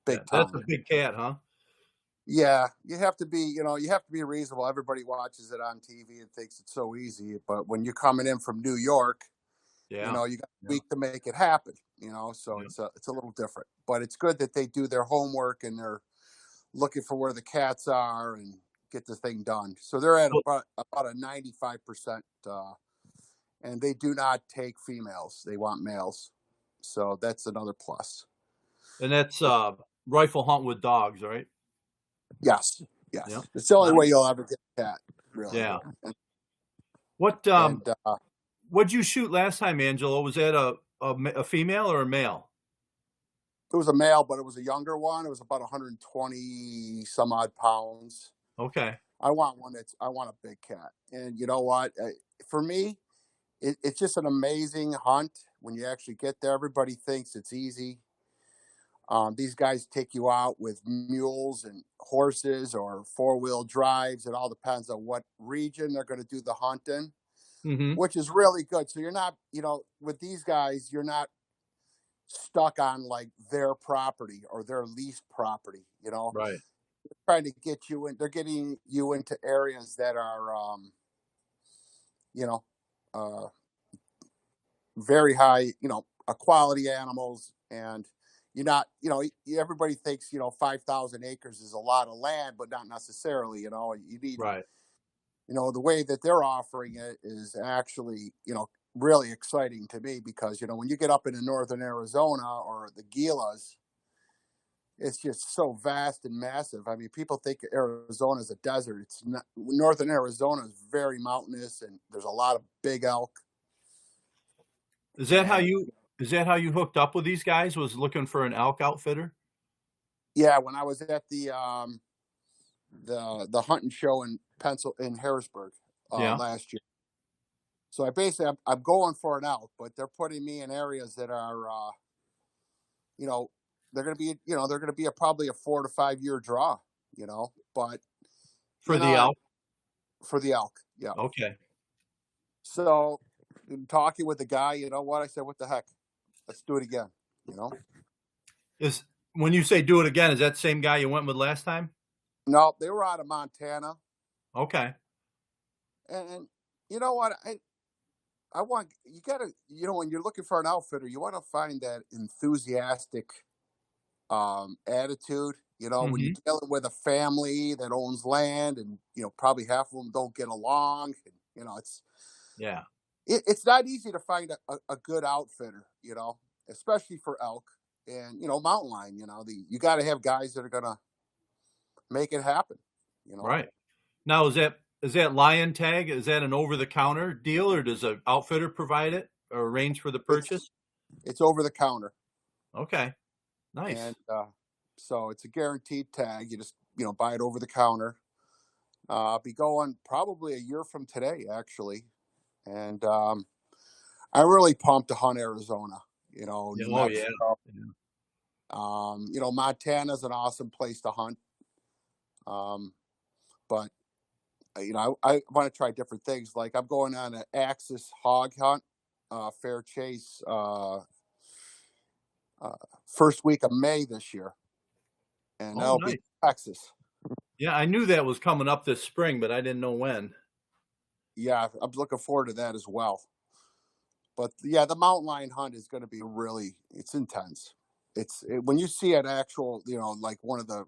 S3: Big time.
S1: That's a big cat, huh?
S3: Yeah, you have to be reasonable. Everybody watches it on TV and thinks it's so easy, but when you're coming in from New York, you got a week to make it happen. So it's a little different. But it's good that they do their homework and they're looking for where the cats are and get the thing done. So they're at about a 95%, and they do not take females; they want males. So that's another plus.
S1: And that's rifle hunt with dogs, right?
S3: Yes. It's the only way you'll ever get a cat, really.
S1: Yeah. What'd you shoot last time, Angelo? Was that a female or a male?
S3: It was a male, but it was a younger one. It was about 120 some odd pounds.
S1: Okay.
S3: I want a big cat. And you know what? For me, it's just an amazing hunt when you actually get there. Everybody thinks it's easy. These guys take you out with mules and horses or 4-wheel drives. It all depends on what region they're going to do the hunt in, which is really good. So you're not, with these guys, you're not stuck on like their property or their leased property,
S1: Right.
S3: They're trying to get you in. They're getting you into areas that are, very high, quality animals. And you're not, everybody thinks, 5,000 acres is a lot of land, but not necessarily, you need,
S1: right.
S3: The way that they're offering it is actually, really exciting to me because, when you get up into northern Arizona or the Gilas, it's just so vast and massive. I mean, people think Arizona is a desert. It's not. Northern Arizona is very mountainous, and there's a lot of big elk.
S1: Is that how you hooked up with these guys? Was looking for an elk outfitter?
S3: Yeah, when I was at the hunting show in Harrisburg last year. So I'm going for an elk, but they're putting me in areas that are, they're going to be probably a 4 to 5 year draw, but
S1: for the elk.
S3: For the elk, yeah.
S1: Okay.
S3: So, in talking with the guy, you know what I said? What the heck? Let's do it again.
S1: Is when you say do it again, is that the same guy you went with last time?
S3: No, they were out of Montana.
S1: Okay.
S3: And you know what? I want you gotta when you're looking for an outfitter, you want to find that enthusiastic attitude. When you're dealing with a family that owns land, and probably half of them don't get along. And, it's not easy to find a good outfitter. Especially for elk. and mountain lion. You got to have guys that are gonna make it happen.
S1: Right. Now, is that lion tag? Is that an over the counter deal, or does an outfitter provide it or arrange for the purchase?
S3: It's over the counter.
S1: Okay, nice.
S3: And so it's a guaranteed tag. You just buy it over the counter. I'll be going probably a year from today, actually, and I'm really pumped to hunt Arizona. New Mexico.
S1: Yeah.
S3: Montana's an awesome place to hunt. But I want to try different things. Like I'm going on an Axis hog hunt, fair chase, first week of May this year, and that'll be Texas.
S1: Yeah, I knew that was coming up this spring, but I didn't know when.
S3: Yeah, I'm looking forward to that as well. But yeah, the mountain lion hunt is going to be it's intense. When you see an actual, like one of the,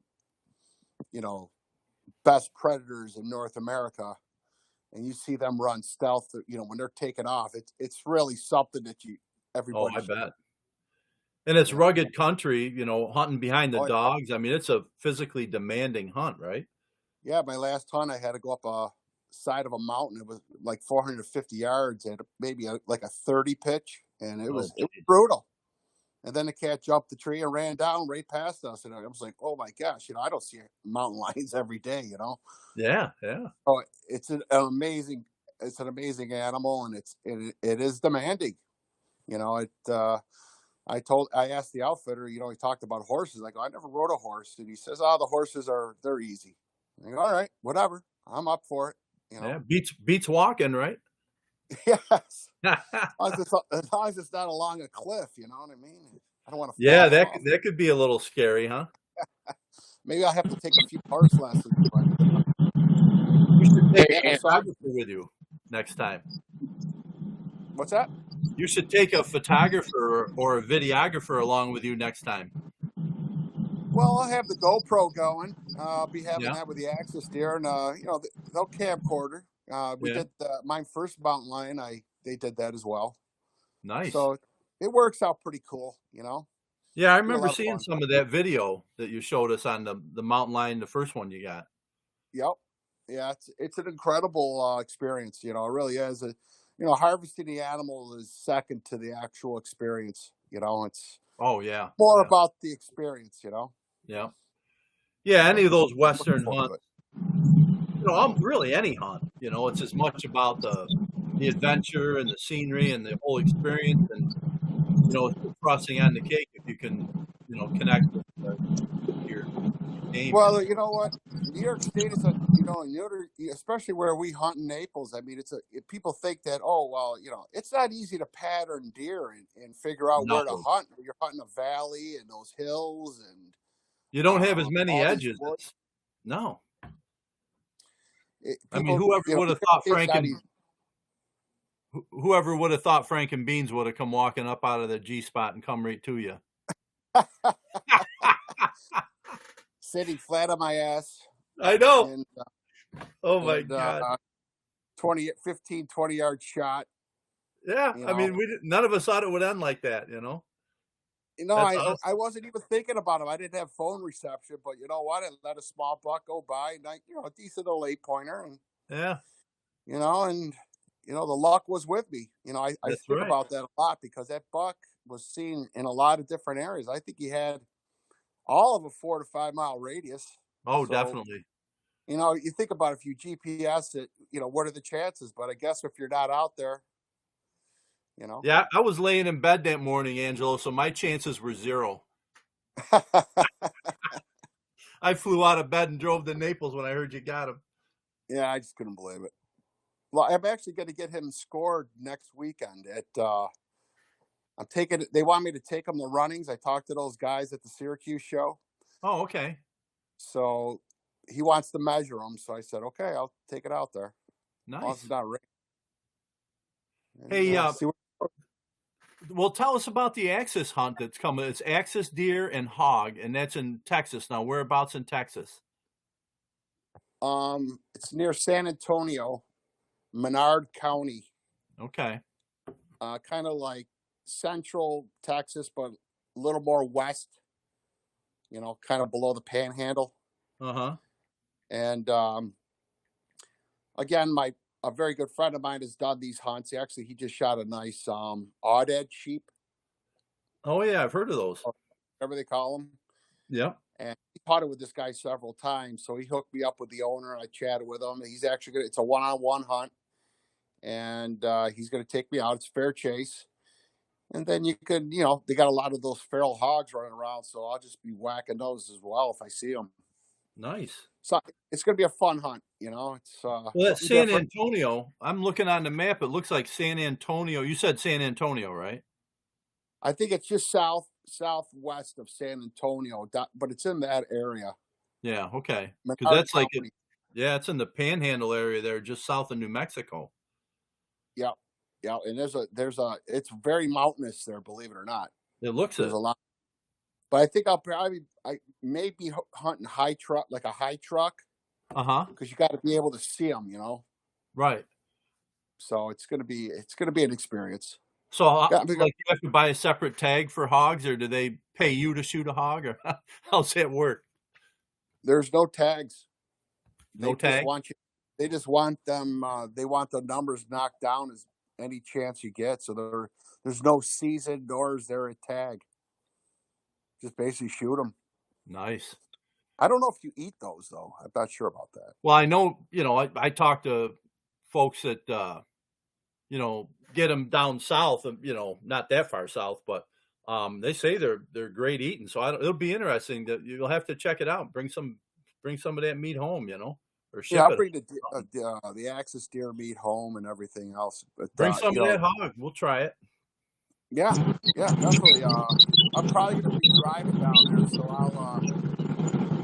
S3: best predators in North America, and you see them run stealth, when they're taking off, it's really something that everybody.
S1: Oh, I bet. And it's rugged country, hunting behind the dogs. I mean, it's a physically demanding hunt, right?
S3: Yeah, my last hunt, I had to go up a side of a mountain. It was like 450 yards and maybe like a 30 pitch, and it was brutal. And then the cat jumped the tree and ran down right past us, and I was like, "Oh my gosh!" I don't see mountain lions every day,
S1: Yeah, yeah.
S3: Oh, it's an amazing animal, and it is demanding. I asked the outfitter, he talked about horses. I go, I never rode a horse. And he says, oh, the horses they're easy. I go, all right, whatever. I'm up for it.
S1: Yeah, beats walking, right?
S3: Yes. As long as it's not along a cliff, you know what I mean? I don't want to.
S1: Yeah, that could be a little scary, huh?
S3: Maybe I'll have to take a few horse lessons. But
S1: you should take a photographer with you next time.
S3: What's that?
S1: You should take a photographer or a videographer along with you next time.
S3: Well, I'll have the GoPro going. I'll be having that with the Axis deer, and they'll camcorder. We did my first mountain lion. They did that as well.
S1: Nice.
S3: So it works out pretty cool,
S1: Yeah, I remember seeing some of that video that you showed us on the mountain lion, the first one you got.
S3: Yep. Yeah, it's an incredible experience. It really is. Harvesting the animal is second to the actual experience. It's more about the experience.
S1: Yeah. Yeah, any of those Western hunts. Really any hunt. It's as much about the adventure and the scenery and the whole experience, and it's frosting on the cake if you can, connect with your game.
S3: Well, you know what? New York State is especially where we hunt in Naples. I mean, people think that it's not easy to pattern deer and figure out where to hunt. You're hunting a valley and those hills, and
S1: you don't have as many edges. No. Whoever would have thought Frank and Beans would have come walking up out of the G spot and come right to you.
S3: Sitting flat on my ass.
S1: I know.
S3: And,
S1: my God.
S3: 15, 20-yard shot.
S1: Yeah. I mean, none of us thought it would end like that,
S3: I wasn't even thinking about him. I didn't have phone reception, but you know what? I let a small buck go by, and a decent little 8-pointer, and and the luck was with me. I think about that a lot because that buck was seen in a lot of different areas. I think he had all of a 4 to 5 mile radius.
S1: Oh, definitely.
S3: You think about if you GPS it, what are the chances? But I guess if you're not out there.
S1: Yeah, I was laying in bed that morning, Angelo, so my chances were 0. I flew out of bed and drove to Naples when I heard you got him.
S3: Yeah, I just couldn't believe it. Well, I'm actually going to get him scored next weekend. They want me to take him to runnings. I talked to those guys at the Syracuse show.
S1: Oh, okay.
S3: So he wants to measure them. So I said, okay, I'll take it out there.
S1: Nice.
S3: As long as it's not raining.
S1: Hey, well, tell us about the Axis hunt that's coming. It's Axis deer and hog, and that's in Texas. Now, whereabouts in Texas?
S3: It's near San Antonio, Menard County.
S1: Okay.
S3: Kind of like central Texas, but little more west, kind of below the Panhandle.
S1: Uh-huh.
S3: And again, a very good friend of mine has done these hunts. He just shot a nice odd-edge sheep,
S1: Oh, yeah, I've heard of those.
S3: or whatever they call them.
S1: Yeah.
S3: And he hunted with this guy several times. So he hooked me up with the owner. I chatted with him. He's actually it's a one-on-one hunt. And he's going to take me out. It's fair chase. And then you could, they got a lot of those feral hogs running around. So I'll just be whacking those as well if I see them.
S1: Nice.
S3: So it's going to be a fun hunt. It's
S1: well, that's San Antonio. I'm looking on the map. It looks like San Antonio. You said San Antonio, right?
S3: I think it's just southwest of San Antonio, but it's in that area.
S1: Yeah. Okay. Because that's like, it's in the Panhandle area there, just south of New Mexico.
S3: Yeah. Yeah. And it's very mountainous there, believe it or not.
S1: It looks
S3: There's a lot. But I think I may be hunting like a high truck.
S1: Uh-huh.
S3: Because you got to be able to see them,
S1: Right.
S3: So it's gonna be an experience.
S1: So, like, you have to buy a separate tag for hogs, or do they pay you to shoot a hog, or how's that work?
S3: There's no tags.
S1: No tag.
S3: They just want them. They want the numbers knocked down as any chance you get. So there's no season, nor is there a tag. Just basically shoot them.
S1: Nice.
S3: I don't know if you eat those though. I'm not sure about that.
S1: Well, I know, I talk to folks that, get them down south, not that far south, but they say they're great eating. So it'll be interesting that you'll have to check it out. Bring some of that meat home, or ship
S3: I'll
S1: it.
S3: bring the Axis deer meat home and everything else. But,
S1: bring some of that hog. We'll try it.
S3: Yeah, definitely. I'm probably going to be driving down there, so I'll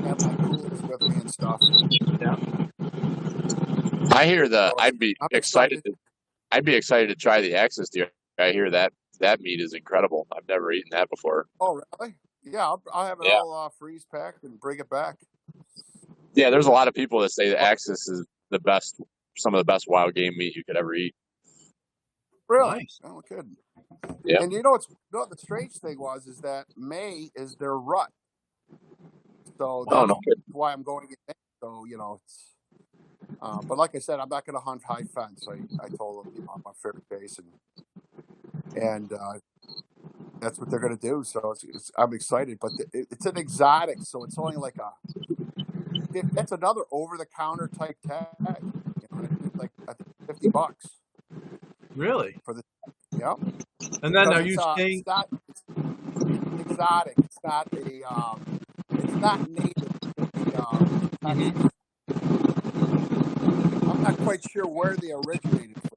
S3: have my coolers with me and stuff.
S1: Yeah.
S2: I hear I'd be excited to try the Axis deer. I hear that meat is incredible. I've never eaten that before.
S3: Oh, really? Yeah, I'll have it all freeze packed and bring it back.
S2: Yeah, there's a lot of people that say the Axis is some of the best wild game meat you could ever eat.
S3: Really?
S1: Nice.
S3: Oh, good.
S2: Yeah.
S3: And the strange thing is that May is their rut. So that's why I'm going to get May. So, it's. But like I said, I'm not going to hunt high fence. I told them I'm on fair case, and that's what they're going to do. So I'm excited. But it's an exotic, so it's only like that's another over-the-counter type tag. Like I think $50.
S1: Really?
S3: For the yeah.
S1: And then are you saying
S3: it's exotic? It's not it's not native. I'm not quite sure where they originated from.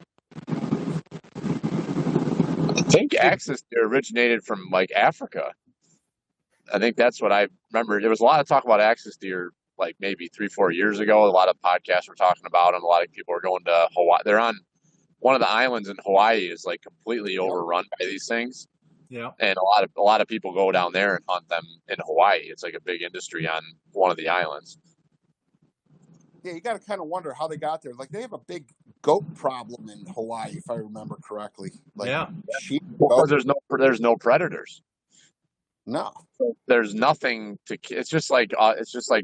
S2: I think Axis deer originated from like Africa. I think that's what I remember. There was a lot of talk about Axis deer like maybe 3-4 years ago. A lot of podcasts were talking about them. A lot of people are going to Hawaii. They're on one of the islands in Hawaii is like completely overrun by these things.
S1: Yeah.
S2: And a lot of people go down there and hunt them in Hawaii. It's like a big industry on one of the islands.
S3: Yeah, you got to kind of wonder how they got there. Like they have a big goat problem in Hawaii, if I remember correctly. Like sheep.
S2: Because there's no predators.
S3: No.
S2: There's nothing to. It's just like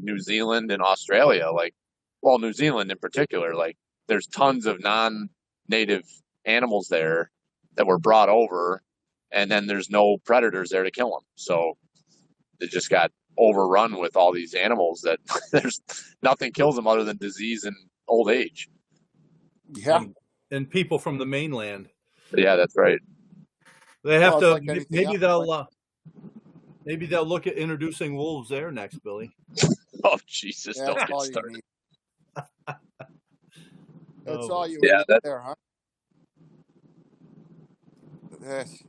S2: New Zealand and Australia. Like, well, New Zealand in particular. Like, there's tons of non-native animals there that were brought over, and then there's no predators there to kill them. So they just got overrun with all these animals that there's nothing kills them other than disease and old age.
S3: Yeah.
S1: And people from the mainland.
S2: Yeah, that's right.
S1: They have to. Maybe they'll look at introducing wolves there next, Billy.
S2: Oh Jesus!
S3: Yeah,
S2: don't
S3: that's
S2: get
S3: all
S2: started.
S3: you need. That's all you need there, huh?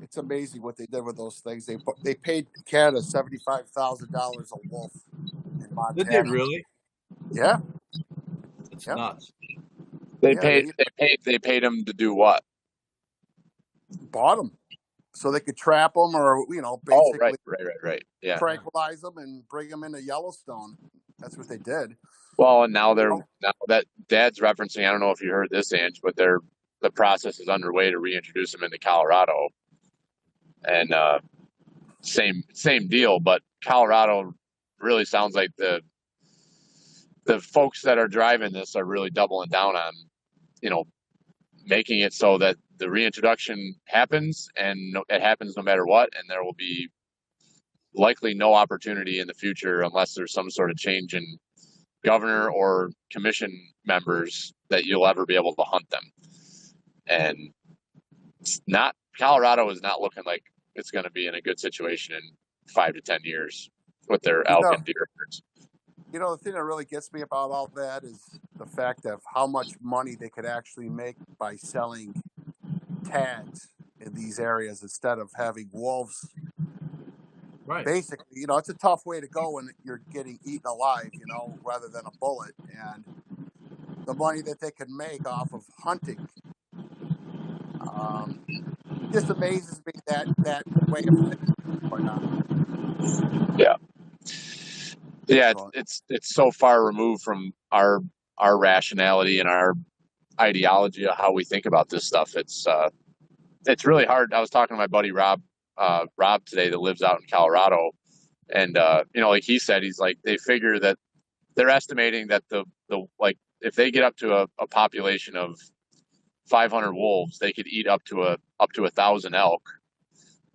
S3: It's amazing what they did with those things. They paid Canada $75,000 a wolf in Montana.
S1: Did they really?
S3: Yeah.
S1: It's nuts.
S2: They paid them to do what?
S3: Bought them so they could trap them, or basically
S2: right. Yeah.
S3: Tranquilize them and bring them into Yellowstone. That's what they did.
S2: Well, and now that Dad's referencing, I don't know if you heard this, Ange, but the process is underway to reintroduce them into Colorado. And same deal. But Colorado really sounds like the folks that are driving this are really doubling down on, making it so that the reintroduction happens, and it happens no matter what, and there will be likely no opportunity in the future unless there's some sort of change in governor or commission members that you'll ever be able to hunt them. And Colorado is not looking like it's going to be in a good situation in 5 to 10 years with their elk and deer herds.
S3: The thing that really gets me about all that is the fact of how much money they could actually make by selling tags in these areas instead of having wolves.
S1: Right.
S3: Basically, it's a tough way to go when you're getting eaten alive, rather than a bullet. And the money that they can make off of hunting just amazes me that way of thinking.
S2: Yeah. Yeah, it's so far removed from our rationality and our ideology of how we think about this stuff. It's really hard. I was talking to my buddy Rob today that lives out in Colorado, and like he said, he's like, they figure that they're estimating that the if they get up to a population of 500 wolves, they could eat up to 1,000 elk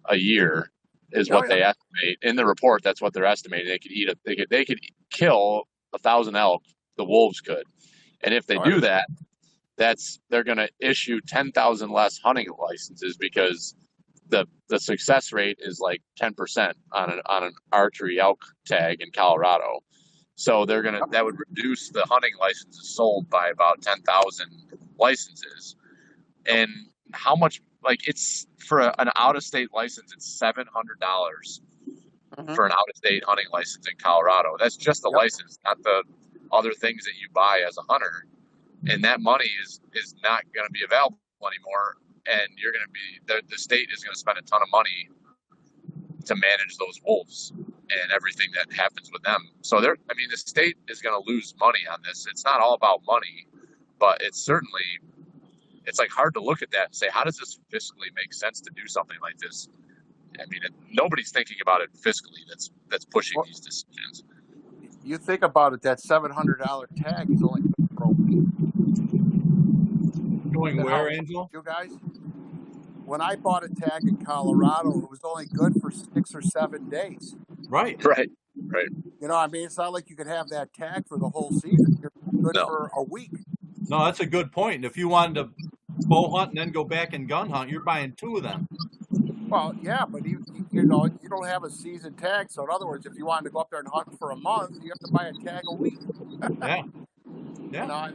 S2: a year. Is what they estimate in the report. That's what they're estimating. They could kill 1,000 elk. The wolves could, and if they do that, they're going to issue 10,000 less hunting licenses, because the success rate is like 10% on an archery elk tag in Colorado. So that would reduce the hunting licenses sold by about 10,000 licenses, and how much? Like, it's for an out-of-state license, it's $700 for an out-of-state hunting license in Colorado. That's just the license, not the other things that you buy as a hunter. And that money is not going to be available anymore. And you're going to be the state is going to spend a ton of money to manage those wolves and everything that happens with them. So the state is going to lose money on this. It's not all about money, but it's like hard to look at that and say, how does this fiscally make sense to do something like this? Nobody's thinking about it fiscally. That's pushing these decisions.
S3: You think about it, that $700 tag is only for a week.
S1: Going where, Angelo?
S3: You guys? When I bought a tag in Colorado, it was only good for 6 or 7 days.
S1: Right.
S3: It's not like you could have that tag for the whole season. You're good for a week.
S1: No, that's a good point. If you wanted to bow hunt and then go back and gun hunt, you're buying 2 of them.
S3: Well, yeah, but you don't have a season tag. So in other words, if you wanted to go up there and hunt for a month, you have to buy a tag a week.
S1: Yeah.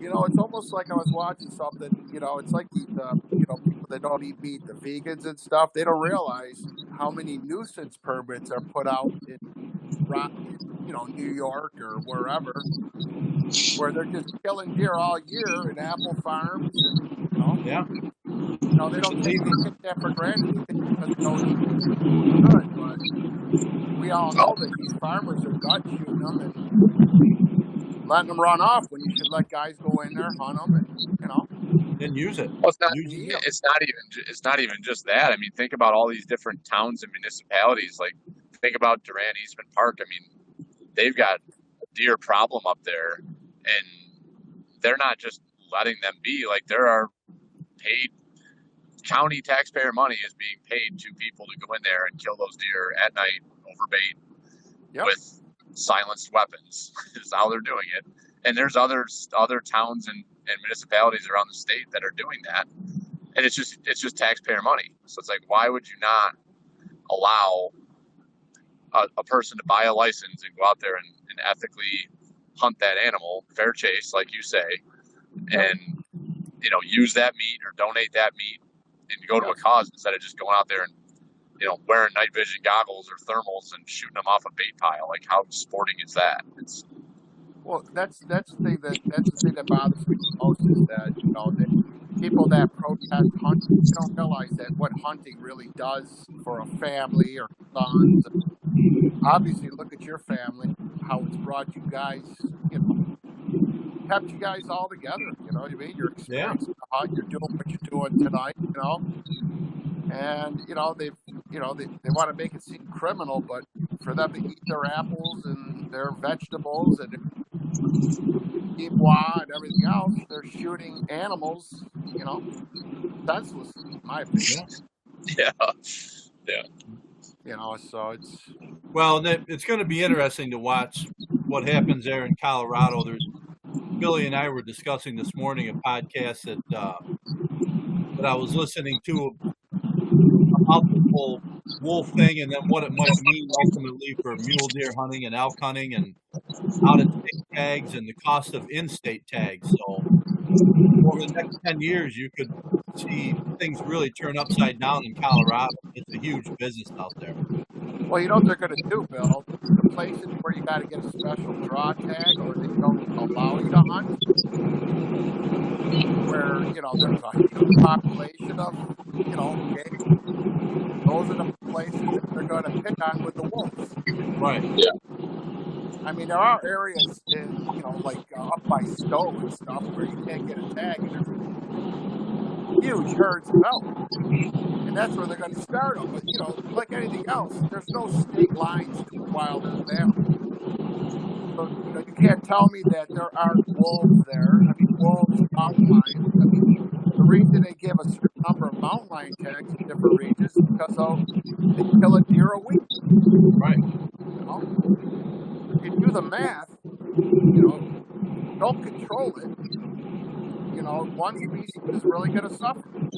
S3: It's almost like I was watching something. It's like the people that don't eat meat, the vegans and stuff. They don't realize how many nuisance permits are put out in New York or wherever, where they're just killing deer all year in apple farms, and they don't take that for granted because they don't eat good. But we all know that these farmers are gut shooting them and letting them run off when you should let guys go in there, hunt them, and
S1: then use it.
S2: Well, it's not even just that. Think about all these different towns and municipalities. Like, think about Durant Eastman Park. They've got a deer problem up there, and they're not just letting them be. Like, there are paid county taxpayer money is being paid to people to go in there and kill those deer at night over bait with silenced weapons. Is how they're doing it. And there's other towns and municipalities around the state that are doing that, and it's just taxpayer money. So it's like, why would you not allow a person to buy a license and go out there and ethically hunt that animal, fair chase, like you say, and use that meat or donate that meat and go to a cause instead of just going out there and wearing night vision goggles or thermals and shooting them off a bait pile? Like, how sporting is that?
S3: Well, that's the thing that bothers me most is that that people that protest hunting don't realize that what hunting really does for a family or sons. Obviously, look at your family, how it's brought you guys, kept you guys all together. You know what I mean? You're experiencing the hunt. You're doing what you're doing tonight. And they want to make it seem criminal, but for them to eat their apples and their vegetables and quinoa and everything else, they're shooting animals, senselessly, in my opinion.
S2: Yeah.
S3: So it's...
S1: Well, it's going to be interesting to watch what happens there in Colorado. Billy and I were discussing this morning a podcast that I was listening to about the whole wolf thing, and then what it might mean ultimately for mule deer hunting and elk hunting and out-of-state tags and the cost of in-state tags. So over the next 10 years, you could see things really turn upside down in Colorado. It's a huge business out there.
S3: Well, you know what they're going to do, Bill? The places where you got to get a special draw tag or they don't allow you to hunt, where, there's a huge population of, game, those are the places that they're going to pick on with the wolves.
S1: Right.
S2: Yeah.
S3: I mean, there are areas in, like up by Stowe and stuff where you can't get a tag and there's huge herds of elk. And that's where they're going to start them. But, like anything else, there's no state lines to wild animals. So, you can't tell me that there aren't wolves there. I mean, wolves, mountain lions. I mean, the reason they give a certain number of mountain lion tags in different regions is because they kill a deer a week.
S1: Right.
S3: If you do the math, don't control it. One species is really going to suffer. That's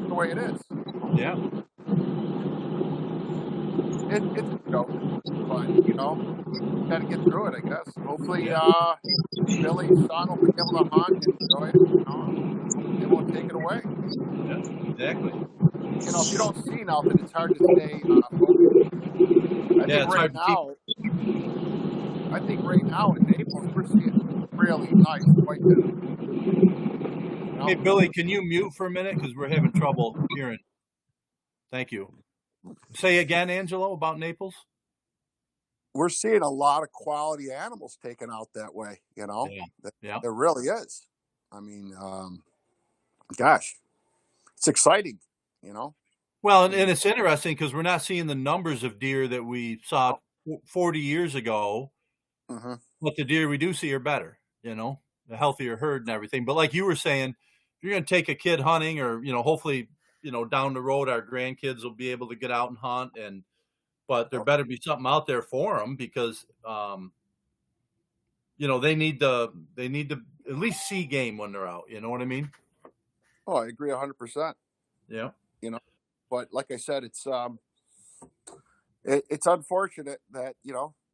S3: the way it is.
S1: Yeah.
S3: It's a joke, but got to get through it, I guess. Hopefully, Billy's son will be able to hunt and enjoy it. They won't take it away.
S1: Yeah, exactly.
S3: If you don't see nothing, it's hard to stay focused. I think right now in Naples we're seeing really nice white down.
S1: Hey, Billy, can you mute for a minute because we're having trouble hearing? Thank you. Say again, Angelo, about Naples.
S3: We're seeing a lot of quality animals taken out that way. There really is. I mean, gosh, it's exciting.
S1: Well, and it's interesting because we're not seeing the numbers of deer that we saw 40 years ago, but the deer we do see are better, the healthier herd and everything. But like you were saying, if you're going to take a kid hunting or, hopefully, down the road, our grandkids will be able to get out and hunt but there better be something out there for them because, they need to at least see game when they're out. You know what I mean?
S3: Oh, I agree 100%.
S1: Yeah.
S3: But like I said, it's unfortunate that,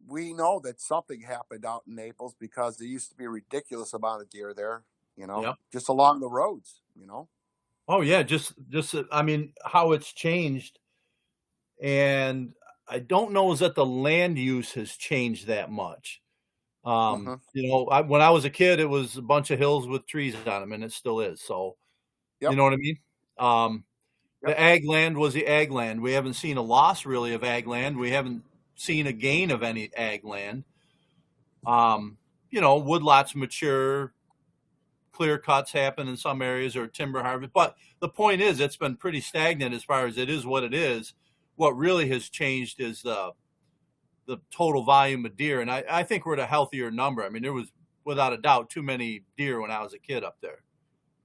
S3: we know that something happened out in Naples because there used to be a ridiculous amount of deer there, just along the roads,
S1: Oh yeah. Just, I mean, how it's changed. And I don't know is that the land use has changed that much. When I was a kid, it was a bunch of hills with trees on them and it still is. So, you know what I mean? The ag land was the ag land. We haven't seen a loss really of ag land. We haven't seen a gain of any ag land. Woodlots mature, clear cuts happen in some areas or timber harvest. But the point is it's been pretty stagnant as far as it is what it is. What really has changed is the total volume of deer. And I think we're at a healthier number. I mean, there was without a doubt too many deer when I was a kid up there,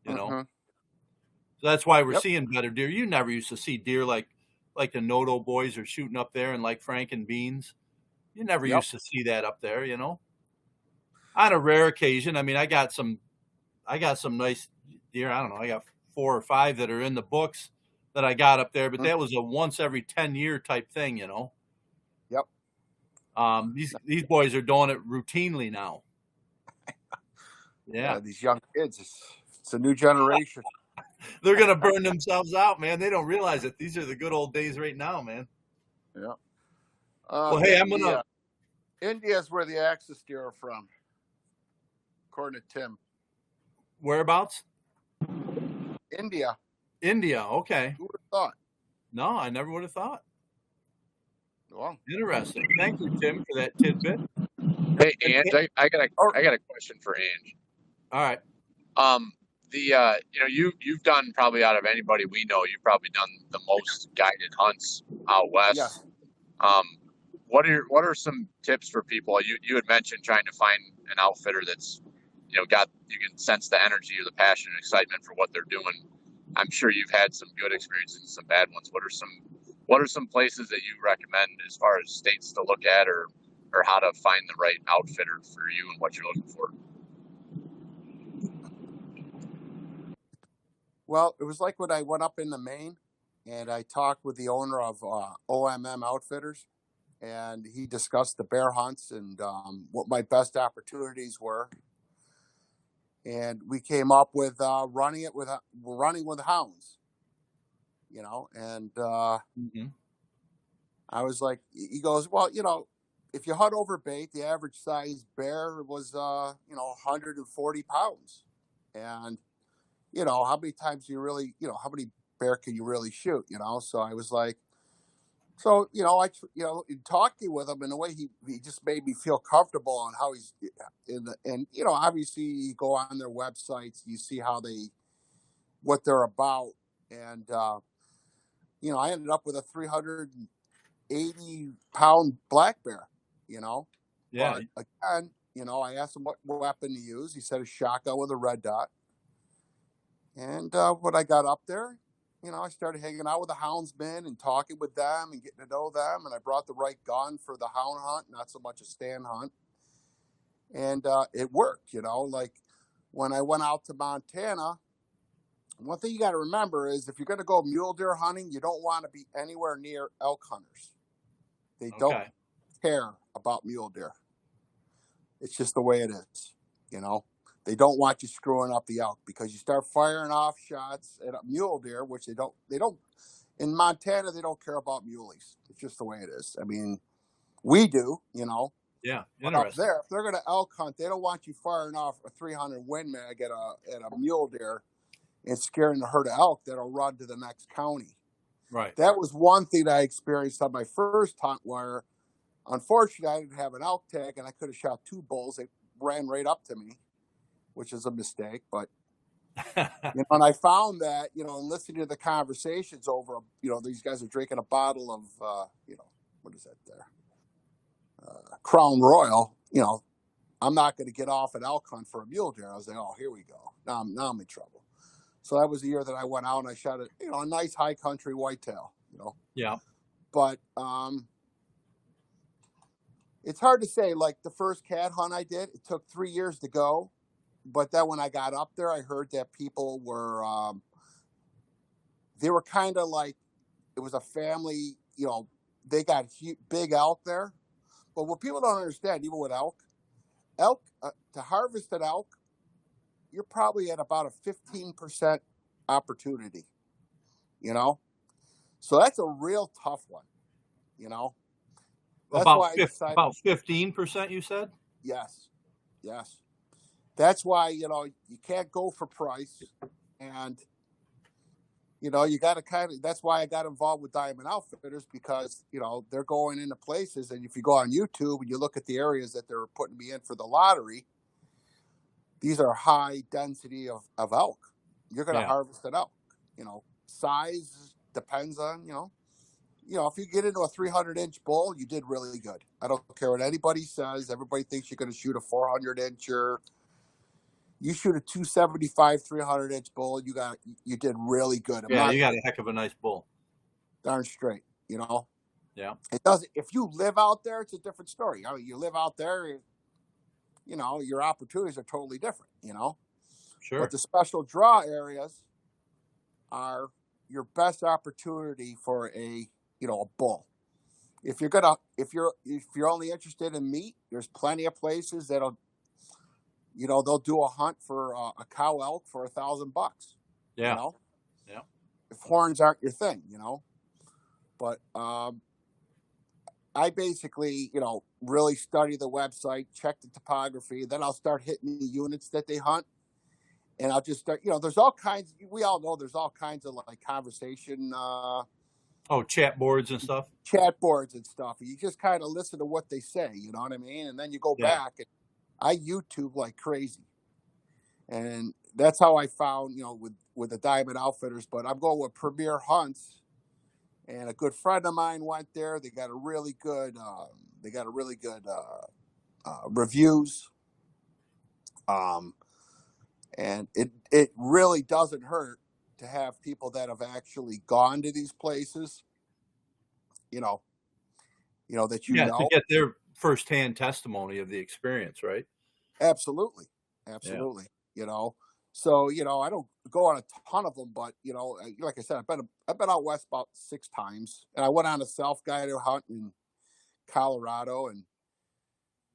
S1: So that's why we're seeing better deer. You never used to see deer like the Noto boys are shooting up there and like Frank and Beans. You never used to see that up there, On a rare occasion, I mean, I got some nice deer. I don't know. I got 4 or 5 that are in the books that I got up there, but that was a once every 10-year type thing,
S3: Yep.
S1: These boys are doing it routinely now. Yeah.
S3: These young kids, it's a new generation.
S1: They're going to burn themselves out, man. They don't realize it. These are the good old days right now, man.
S3: Yeah.
S1: Well, hey, I'm going to...
S3: India's where the axis deer are from, according to Tim.
S1: Whereabouts?
S3: India.
S1: Okay.
S3: Who would have thought?
S1: No, I never would have thought.
S3: Well,
S1: interesting. Thank you, Tim, for that tidbit.
S2: Hey, Ange, I got a question for Ange.
S1: All right.
S2: You've done probably out of anybody we know, you've probably done the most guided hunts out west.
S3: Yes.
S2: What are some tips for people? You had mentioned trying to find an outfitter that's, you can sense the energy or the passion and excitement for what they're doing. I'm sure you've had some good experiences and some bad ones. What are some places that you recommend as far as states to look at or how to find the right outfitter for you and what you're looking for?
S3: Well, it was like when I went up into Maine and I talked with the owner of OMM Outfitters, and he discussed the bear hunts and what my best opportunities were. And we came up with running with hounds, and I was like, he goes, well, if you hunt over bait, the average size bear was, 140 pounds. And, how many times do you really, how many bear can you really shoot, So I was like, in talking with him in a way, he just made me feel comfortable on how he's obviously you go on their websites, you see what they're about. And, I ended up with a 380-pound black bear,
S1: Yeah.
S3: But again, I asked him what weapon to use. He said a shotgun with a red dot. And when I got up there, I started hanging out with the houndsmen and talking with them and getting to know them. And I brought the right gun for the hound hunt, not so much a stand hunt. And it worked, like when I went out to Montana, one thing you got to remember is if you're going to go mule deer hunting, you don't want to be anywhere near elk hunters. They don't care about mule deer. It's just the way it is, They don't want you screwing up the elk because you start firing off shots at a mule deer, which they don't, in Montana, they don't care about muleys. It's just the way it is. I mean, we do,
S1: Yeah,
S3: but up there, if they're going to elk hunt, they don't want you firing off a 300 Win Mag at a mule deer and scaring the herd of elk that'll run to the next county.
S1: Right.
S3: That was one thing that I experienced on my first hunt where, unfortunately, I didn't have an elk tag and I could have shot 2 bulls. They ran right up to me, which is a mistake. But, and I found that, in listening to the conversations over, these guys are drinking a bottle of, what is that there? Crown Royal, I'm not going to get off an elk hunt for a mule deer. I was like, oh, here we go. Now I'm in trouble. So that was the year that I went out and I shot a nice high country whitetail,
S1: Yeah.
S3: But it's hard to say. Like the first cat hunt I did, it took 3 years to go. But then when I got up there, I heard that people were, they were kind of like, it was a family, they got big elk there. But what people don't understand, even with elk, to harvest an elk, you're probably at about a 15% opportunity, So that's a real tough one, That's
S1: about 15%, you said?
S3: Yes. That's why, you can't go for price. And, you got to that's why I got involved with Diamond Outfitters because, they're going into places. And if you go on YouTube and you look at the areas that they're putting me in for the lottery, these are high density of elk. You're going to harvest an elk. Size depends on, if you get into a 300-inch bull, you did really good. I don't care what anybody says. Everybody thinks you're going to shoot a 400-incher. You shoot a 275, 300-inch bull, you did really good.
S1: You got a heck of a nice bull.
S3: Darn straight,
S1: Yeah.
S3: It doesn't. If you live out there, it's a different story. I mean, you live out there, your opportunities are totally different,
S1: Sure.
S3: But the special draw areas are your best opportunity for a bull. If you're only interested in meat, there's plenty of places that'll, they'll do a hunt for a cow elk for $1,000.
S1: Yeah.
S3: Yeah. If horns aren't your thing, but I basically, really study the website, check the topography, then I'll start hitting the units that they hunt. And I'll just start, there's all kinds, we all know there's all kinds of like conversation.
S1: Chat boards and stuff.
S3: Chat boards and stuff. You just kind of listen to what they say, you know what I mean? And then you go back and I YouTube like crazy. And that's how I found, with the Diamond Outfitters. But I'm going with Premier Hunts, and a good friend of mine went there. They got a really good, reviews. Um, and it really doesn't hurt to have people that have actually gone to these places, you know, that
S1: Yeah, to get their firsthand testimony of the experience, right?
S3: Absolutely,
S1: Yeah.
S3: absolutely. So I don't go on a ton of them, but like I said, I've been out west about 6 times, and I went on a self-guided hunt in Colorado, and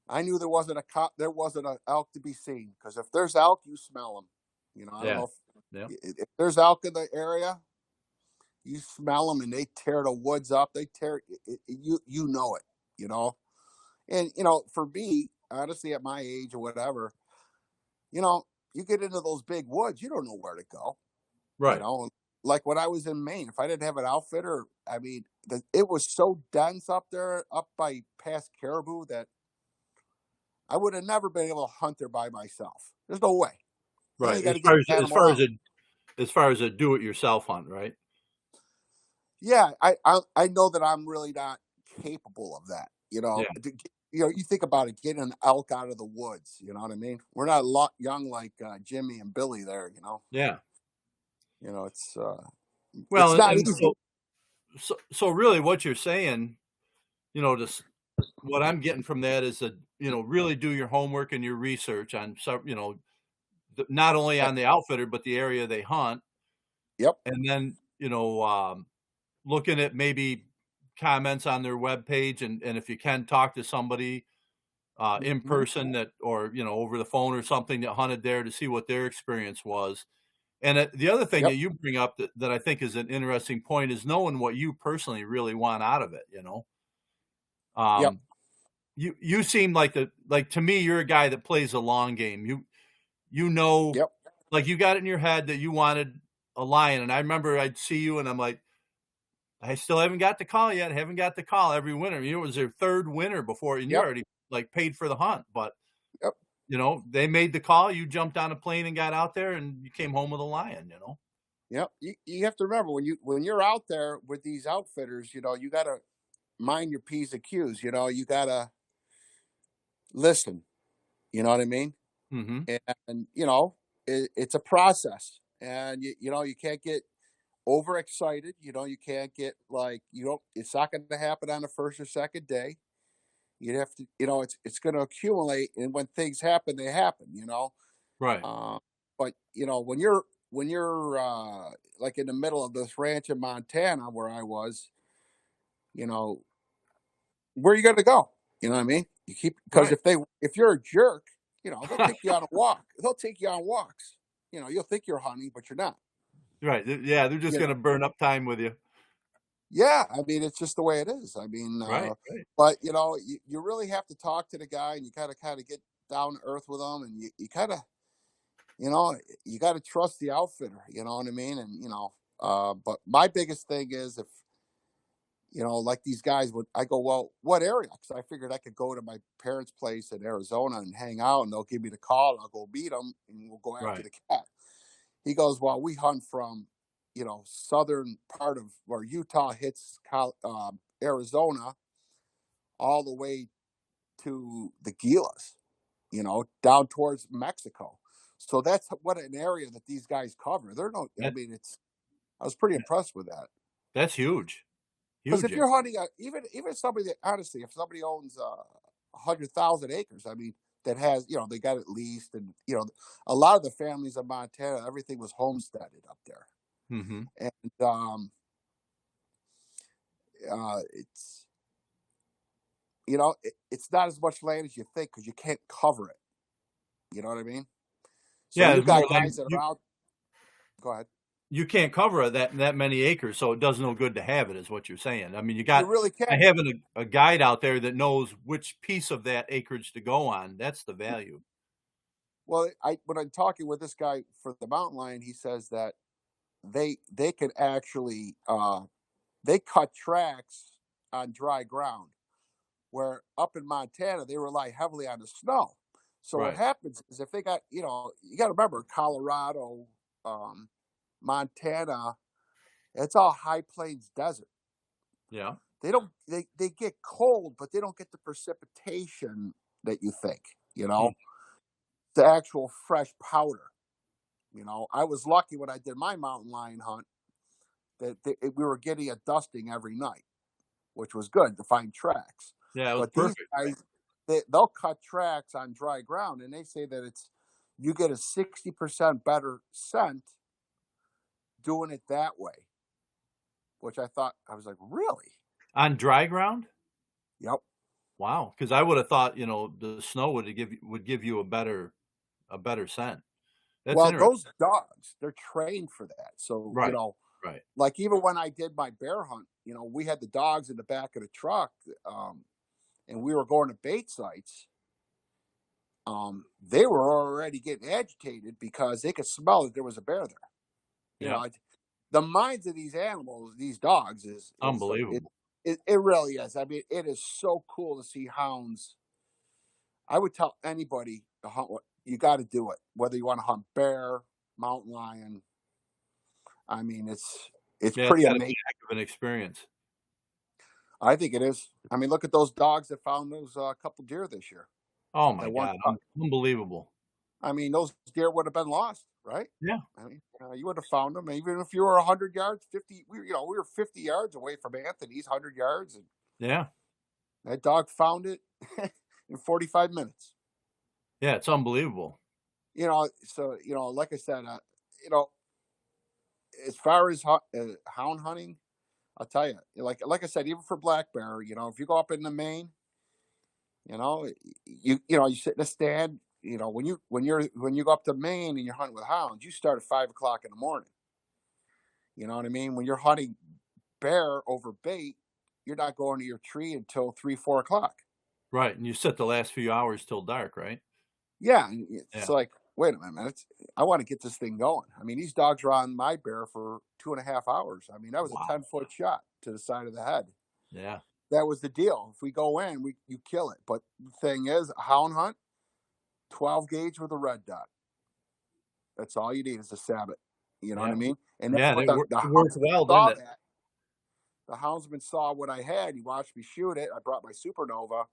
S3: I knew there wasn't an elk to be seen, because if there's elk, you smell them. I don't
S1: Yeah.
S3: know
S1: Yeah.
S3: if there's elk in the area, you smell them, and they tear the woods up. They tear you know it, and for me, honestly, at my age or whatever, you know, you get into those big woods, you don't know where to go.
S1: Right.
S3: Like when I was in Maine, if I didn't have an outfitter, I mean, it was so dense up there, up by past Caribou, that I would have never been able to hunt there by myself. There's no way.
S1: Right.
S3: You got to get the
S1: As
S3: animal
S1: far
S3: out.
S1: as far as a do-it-yourself hunt, right?
S3: Yeah, I know that I'm really not capable of that.
S1: Yeah.
S3: You think about it, getting an elk out of the woods. You know what I mean? We're not young like Jimmy and Billy there.
S1: Yeah.
S3: It's
S1: Well,
S3: not
S1: and
S3: easy.
S1: so really what you're saying, just what I'm getting from that is that, really do your homework and your research on not only on the outfitter, but the area they hunt.
S3: Yep.
S1: And then, looking at maybe comments on their webpage, and if you can talk to somebody in
S3: Mhm.
S1: person or, over the phone or something that hunted there to see what their experience was. And the other thing that
S3: Yep.
S1: you bring up that I think is an interesting point is knowing what you personally really want out of it.
S3: Yep.
S1: Um, you seem like to me, you're a guy that plays a long game.
S3: Yep.
S1: Like you got it in your head that you wanted a lion. And I remember I'd see you and I'm like, I still haven't got the call yet. Haven't got the call every winter. It was their third winter before, and you
S3: Yep.
S1: already like paid for the hunt. But
S3: Yep.
S1: they made the call. You jumped on a plane and got out there, and you came home with a lion.
S3: Yep. You have to remember, when you're out there with these outfitters, you got to mind your P's and Q's. You got to listen. You know what I mean?
S1: Mm-hmm.
S3: And it's a process, and you can't get overexcited. You can't get like you don't. It's not going to happen on the first or second day. You have to. It's going to accumulate, and when things happen, they happen.
S1: Right.
S3: Uh, but when you're like in the middle of this ranch in Montana where I was, you know, where are you going to go? You know what I mean? You keep, because
S1: Right.
S3: if you're a jerk, they'll take you on a walk. They'll take you on walks. You'll think you're hunting, but you're not.
S1: Right. Yeah, they're just
S3: You
S1: going
S3: know,
S1: to burn up time with you.
S3: yeah. I mean, it's just the way it is. I mean,
S1: Right. Right.
S3: but you really have to talk to the guy, and you gotta kind of get down to earth with him, and you kind of you got to trust the outfitter. You know what I mean? And but my biggest thing is, if like these guys would, I go, well, what area? Because I figured I could go to my parents' place in Arizona and hang out, and they'll give me the call, and I'll go meet them, and we'll go after
S1: Right.
S3: the cat. He goes, well, we hunt from southern part of where Utah hits Arizona, all the way to the Gilas, down towards Mexico. So that's what an area that these guys cover. They're no, I
S1: That,
S3: mean, I was pretty impressed with that.
S1: that's huge.
S3: Because
S1: Huge.
S3: if you're hunting, even somebody that, honestly, if somebody owns 100,000 acres, I mean, that has, they got it leased, and a lot of the families in Montana, everything was homesteaded up there,
S1: Mm-hmm.
S3: and it's it's not as much land as you think, because you can't cover it. You know what I mean? So
S1: Yeah,
S3: you
S1: there's more
S3: got
S1: land.
S3: guys that are out. Go ahead.
S1: You can't cover that many acres, so it does no good to have it, is what you're saying. I mean, you
S3: You
S1: got
S3: really
S1: by
S3: can.
S1: having a guide out there that knows which piece of that acreage to go on. That's the value.
S3: Well, when I'm talking with this guy for the mountain lion, he says that they can actually they cut tracks on dry ground, where up in Montana they rely heavily on the snow. So what happens is if they got, you got to remember Colorado, Montana, it's all high plains desert.
S1: Yeah.
S3: They get cold, but they don't get the precipitation that you think, the actual fresh powder. I was lucky when I did my mountain lion hunt that we were getting a dusting every night, which was good to find tracks.
S1: Yeah, it was
S3: but
S1: perfect.
S3: These guys, they'll cut tracks on dry ground, and they say that you get a 60% better scent doing it that way, which I was like, really?
S1: On dry ground?
S3: Yep.
S1: Wow, because I would have thought, the snow would give you a better scent. That's
S3: well, those dogs, they're trained for that. So,
S1: right.
S3: Like even when I did my bear hunt, we had the dogs in the back of the truck, and we were going to bait sites. They were already getting agitated because they could smell that there was a bear there. The minds of these animals, these dogs, is
S1: unbelievable.
S3: It really is. I mean, it is so cool to see hounds. I would tell anybody to hunt. You got to do it, whether you want to hunt bear, mountain lion. I mean, it's pretty amazing.
S1: Be a heck of an experience.
S3: I think it is. I mean, look at those dogs that found those couple deer this year.
S1: Oh my God, unbelievable!
S3: I mean, those deer would have been lost, right?
S1: Yeah.
S3: I mean, you would have found them even if you were 100 yards, 50. We were 50 yards away from Anthony's, 100 yards, and that dog found it in 45 minutes.
S1: Yeah, it's unbelievable.
S3: So like I said, as far as hound hunting, I'll tell you, like I said, even for black bear, if you go up in the Maine, you sit in a stand. When you go up to Maine and you're hunting with hounds, you start at 5 o'clock in the morning. You know what I mean? When you're hunting bear over bait, you're not going to your tree until 3, 4 o'clock.
S1: Right, and you sit the last few hours till dark, right?
S3: Yeah, it's like, wait a minute, I want to get this thing going. I mean, these dogs were on my bear for 2.5 hours. I mean, that was a 10-foot shot to the side of the head.
S1: Yeah,
S3: that was the deal. If we go in, you kill it. But the thing is, a hound hunt, 12 gauge with a red dot. That's all you need is a sabot. You know what I mean? And
S1: it works well, doesn't it?
S3: The houndsman saw what I had. He watched me shoot it. I brought my Supernova,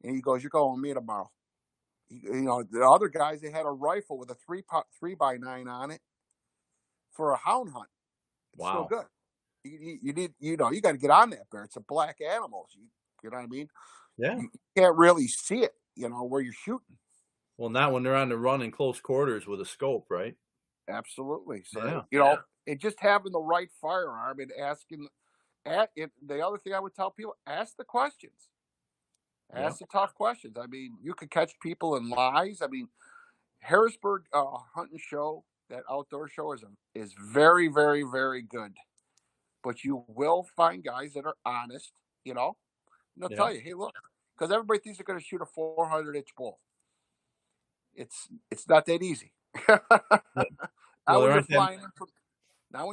S3: and he goes, "You're going with me tomorrow." The other guys, they had a rifle with a 3x9 on it for a hound hunt. It's still good. You need, you got to get on that bear. It's a black animal. You know what I mean?
S1: Yeah.
S3: You can't really see it, where you're shooting.
S1: Well, not when they're on the run in close quarters with a scope, right?
S3: Absolutely. So, and just having the right firearm and the other thing I would tell people, ask the questions. Ask the tough questions. I mean, you could catch people in lies. I mean, Harrisburg hunting show, that outdoor show is very, very, very good. But you will find guys that are honest, and they'll tell you, hey, look, because everybody thinks they're going to shoot a 400-inch bull. It's not that easy. Now when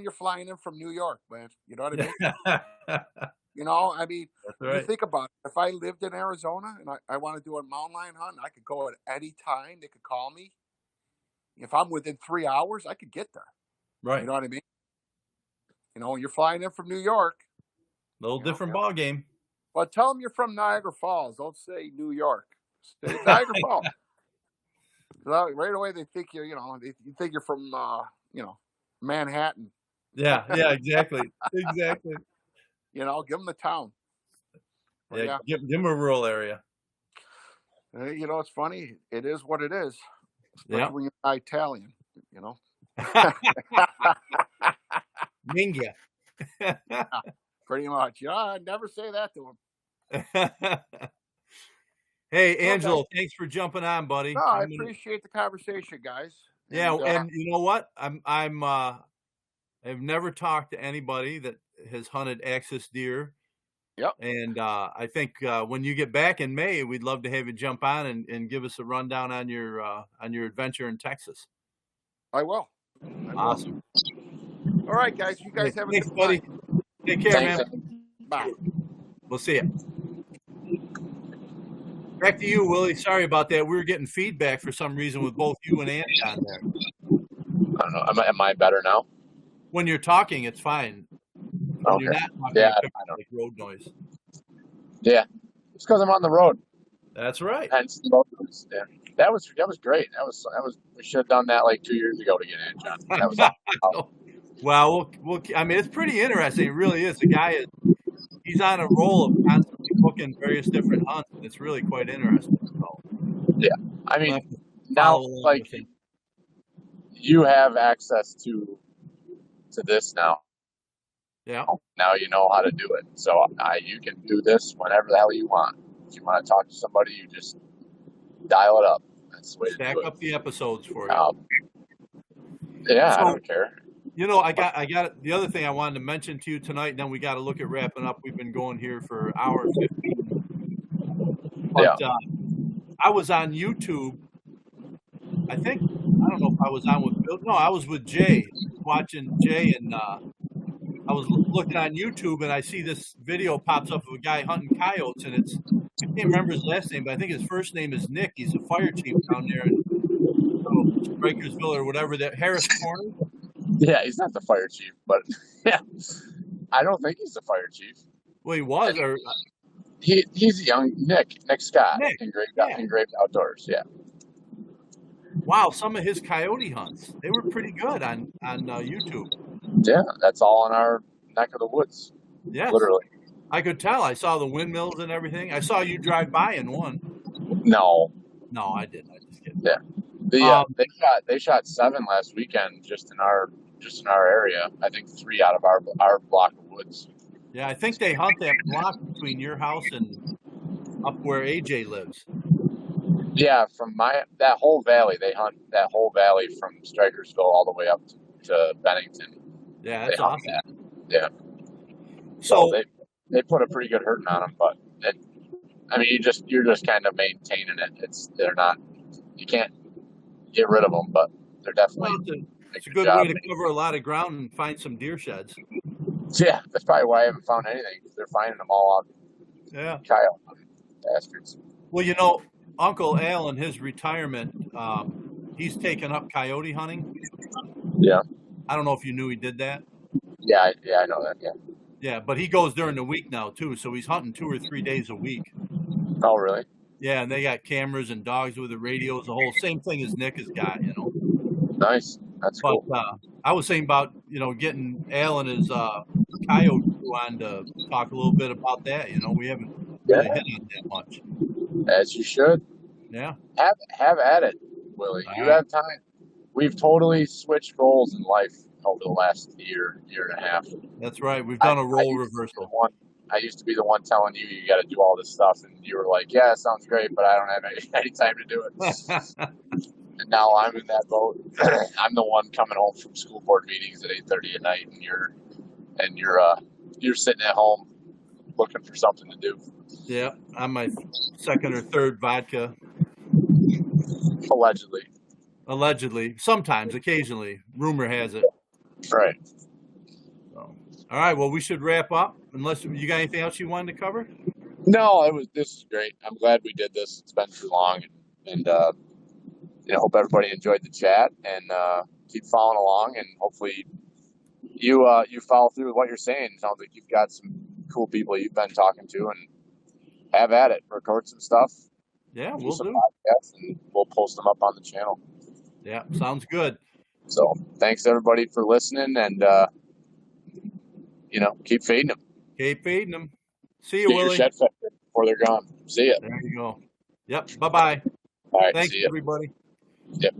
S3: you're flying in from New York, man, you know what I mean? I mean, you think about it. If I lived in Arizona and I want to do a mountain lion hunt, I could go at any time. They could call me. If I'm within 3 hours, I could get there.
S1: Right.
S3: You know what I mean? When you're flying in from New York.
S1: A little different ball game.
S3: Well, tell them you're from Niagara Falls. Don't say New York. Say Niagara Falls. Right away, they think you think you're from, Manhattan.
S1: Yeah, exactly. Exactly.
S3: Give them the town.
S1: Yeah, give them a rural area.
S3: It's funny. It is what it is. Especially when you're not Italian,
S1: Minga.
S3: Pretty much. I never say that to him.
S1: Hey, Angelo, thanks for jumping on, buddy.
S3: No, I appreciate the conversation, guys.
S1: Yeah, and you know what? I've never talked to anybody that has hunted axis deer.
S3: Yep.
S1: And I think when you get back in May, we'd love to have you jump on and give us a rundown on your adventure in Texas.
S3: I will.
S1: Awesome.
S3: All right, guys. You guys have a good
S1: buddy. Take care, man.
S3: Bye.
S1: We'll see you. Back to you, Willie. Sorry about that. We were getting feedback for some reason with both you and Andy on there.
S2: I don't know. Am I better now?
S1: When you're talking, it's fine. When you're not talking,
S2: yeah,
S1: it picks up like road noise.
S2: Yeah, it's because I'm on the road.
S1: That's right.
S2: Hence, yeah. That was great. That was we should have done that like 2 years ago to get in, John. That was awesome.
S1: Well, I mean, it's pretty interesting. It really is. The guy he's on a roll of constantly booking various different hunts, and it's really quite interesting. So,
S2: yeah, I mean, now like you have access to this now.
S1: Yeah.
S2: Now you know how to do it. So you can do this whenever the hell you want. If you want to talk to somebody, you just dial it up. That's the way to do it.
S1: Stack up the episodes for you.
S2: Yeah, so, I don't care.
S1: You know, I got the other thing I wanted to mention to you tonight, and then we got to look at wrapping up. We've been going here for an hour and 15. But I was on YouTube. I don't know if I was on with Bill. No, I was with Jay, watching Jay, and I was looking on YouTube, and I see this video pops up of a guy hunting coyotes, and I can't remember his last name, but I think his first name is Nick. He's a fire chief down there in Breakersville or whatever, that Harris Corner.
S2: Yeah, he's not the fire chief, but yeah, I don't think he's the fire chief.
S1: Well, he was, or
S2: he's a young Nick Scott, Engraved Outdoors. Yeah.
S1: Wow, some of his coyote hunts, they were pretty good on YouTube.
S2: Yeah, that's all in our neck of the woods.
S1: Yeah,
S2: literally.
S1: I could tell. I saw the windmills and everything. I saw you drive by in one.
S2: No,
S1: I didn't. I just kidding.
S2: Yeah, they shot 7 last weekend just in our area. I think 3 out of our block of woods.
S1: Yeah, I think they hunt that block between your house and up where AJ lives.
S2: Yeah, from that whole valley, they hunt that whole valley from Strikersville all the way up to Bennington.
S1: Yeah, that's awesome.
S2: Yeah. So they put a pretty good hurting on them, but I mean, you're just kind of maintaining it. They're not, you can't get rid of them, but they're definitely.
S1: It's a good way to cover a lot of ground and find some deer sheds.
S2: Yeah, that's probably why I haven't found anything. They're finding them all out.
S1: Yeah.
S2: Kyle, bastards.
S1: Well, you know, Uncle Al in his retirement, he's taken up coyote hunting.
S2: Yeah.
S1: I don't know if you knew he did that.
S2: Yeah, I know that. Yeah.
S1: Yeah, but he goes during the week now too, so he's hunting 2 or 3 days a week.
S2: Oh, really?
S1: Yeah, and they got cameras and dogs with the radios, the whole same thing as Nick has got, you know.
S2: Nice. That's cool.
S1: I was saying about, you know, getting Al and his coyote on to talk a little bit about that. You know, we haven't really hit on that much.
S2: As you should.
S1: Yeah.
S2: Have at it, Willie. You have time. We've totally switched roles in life over the last year and a half.
S1: That's right. We've done a role reversal.
S2: I used to be the one telling you got to do all this stuff, and you were like, "Yeah, it sounds great, but I don't have any time to do it." And now I'm in that boat. I'm the one coming home from school board meetings at 8:30 at night, and you're sitting at home looking for something to do.
S1: Yeah, I'm my second or third vodka. Allegedly. Sometimes, occasionally. Rumor has it.
S2: Right.
S1: So, all right, well, we should wrap up. Unless you got anything else you wanted to cover?
S2: No, this is great. I'm glad we did this. It's been too long, and hope everybody enjoyed the chat, and keep following along, and hopefully you follow through with what you're saying. It sounds like you've got some cool people you've been talking to, and have at it. Record some stuff.
S1: Yeah, we'll do
S2: podcasts, and we'll post them up on the channel.
S1: Yeah, sounds good.
S2: So thanks everybody for listening, and keep feeding them.
S1: Keep feeding them. See you, Willie.
S2: Your shed fed before they're gone. See ya.
S1: There you go. Yep. Bye-bye.
S2: All right.
S1: Thanks,
S2: see ya.
S1: everybody.
S2: Yep.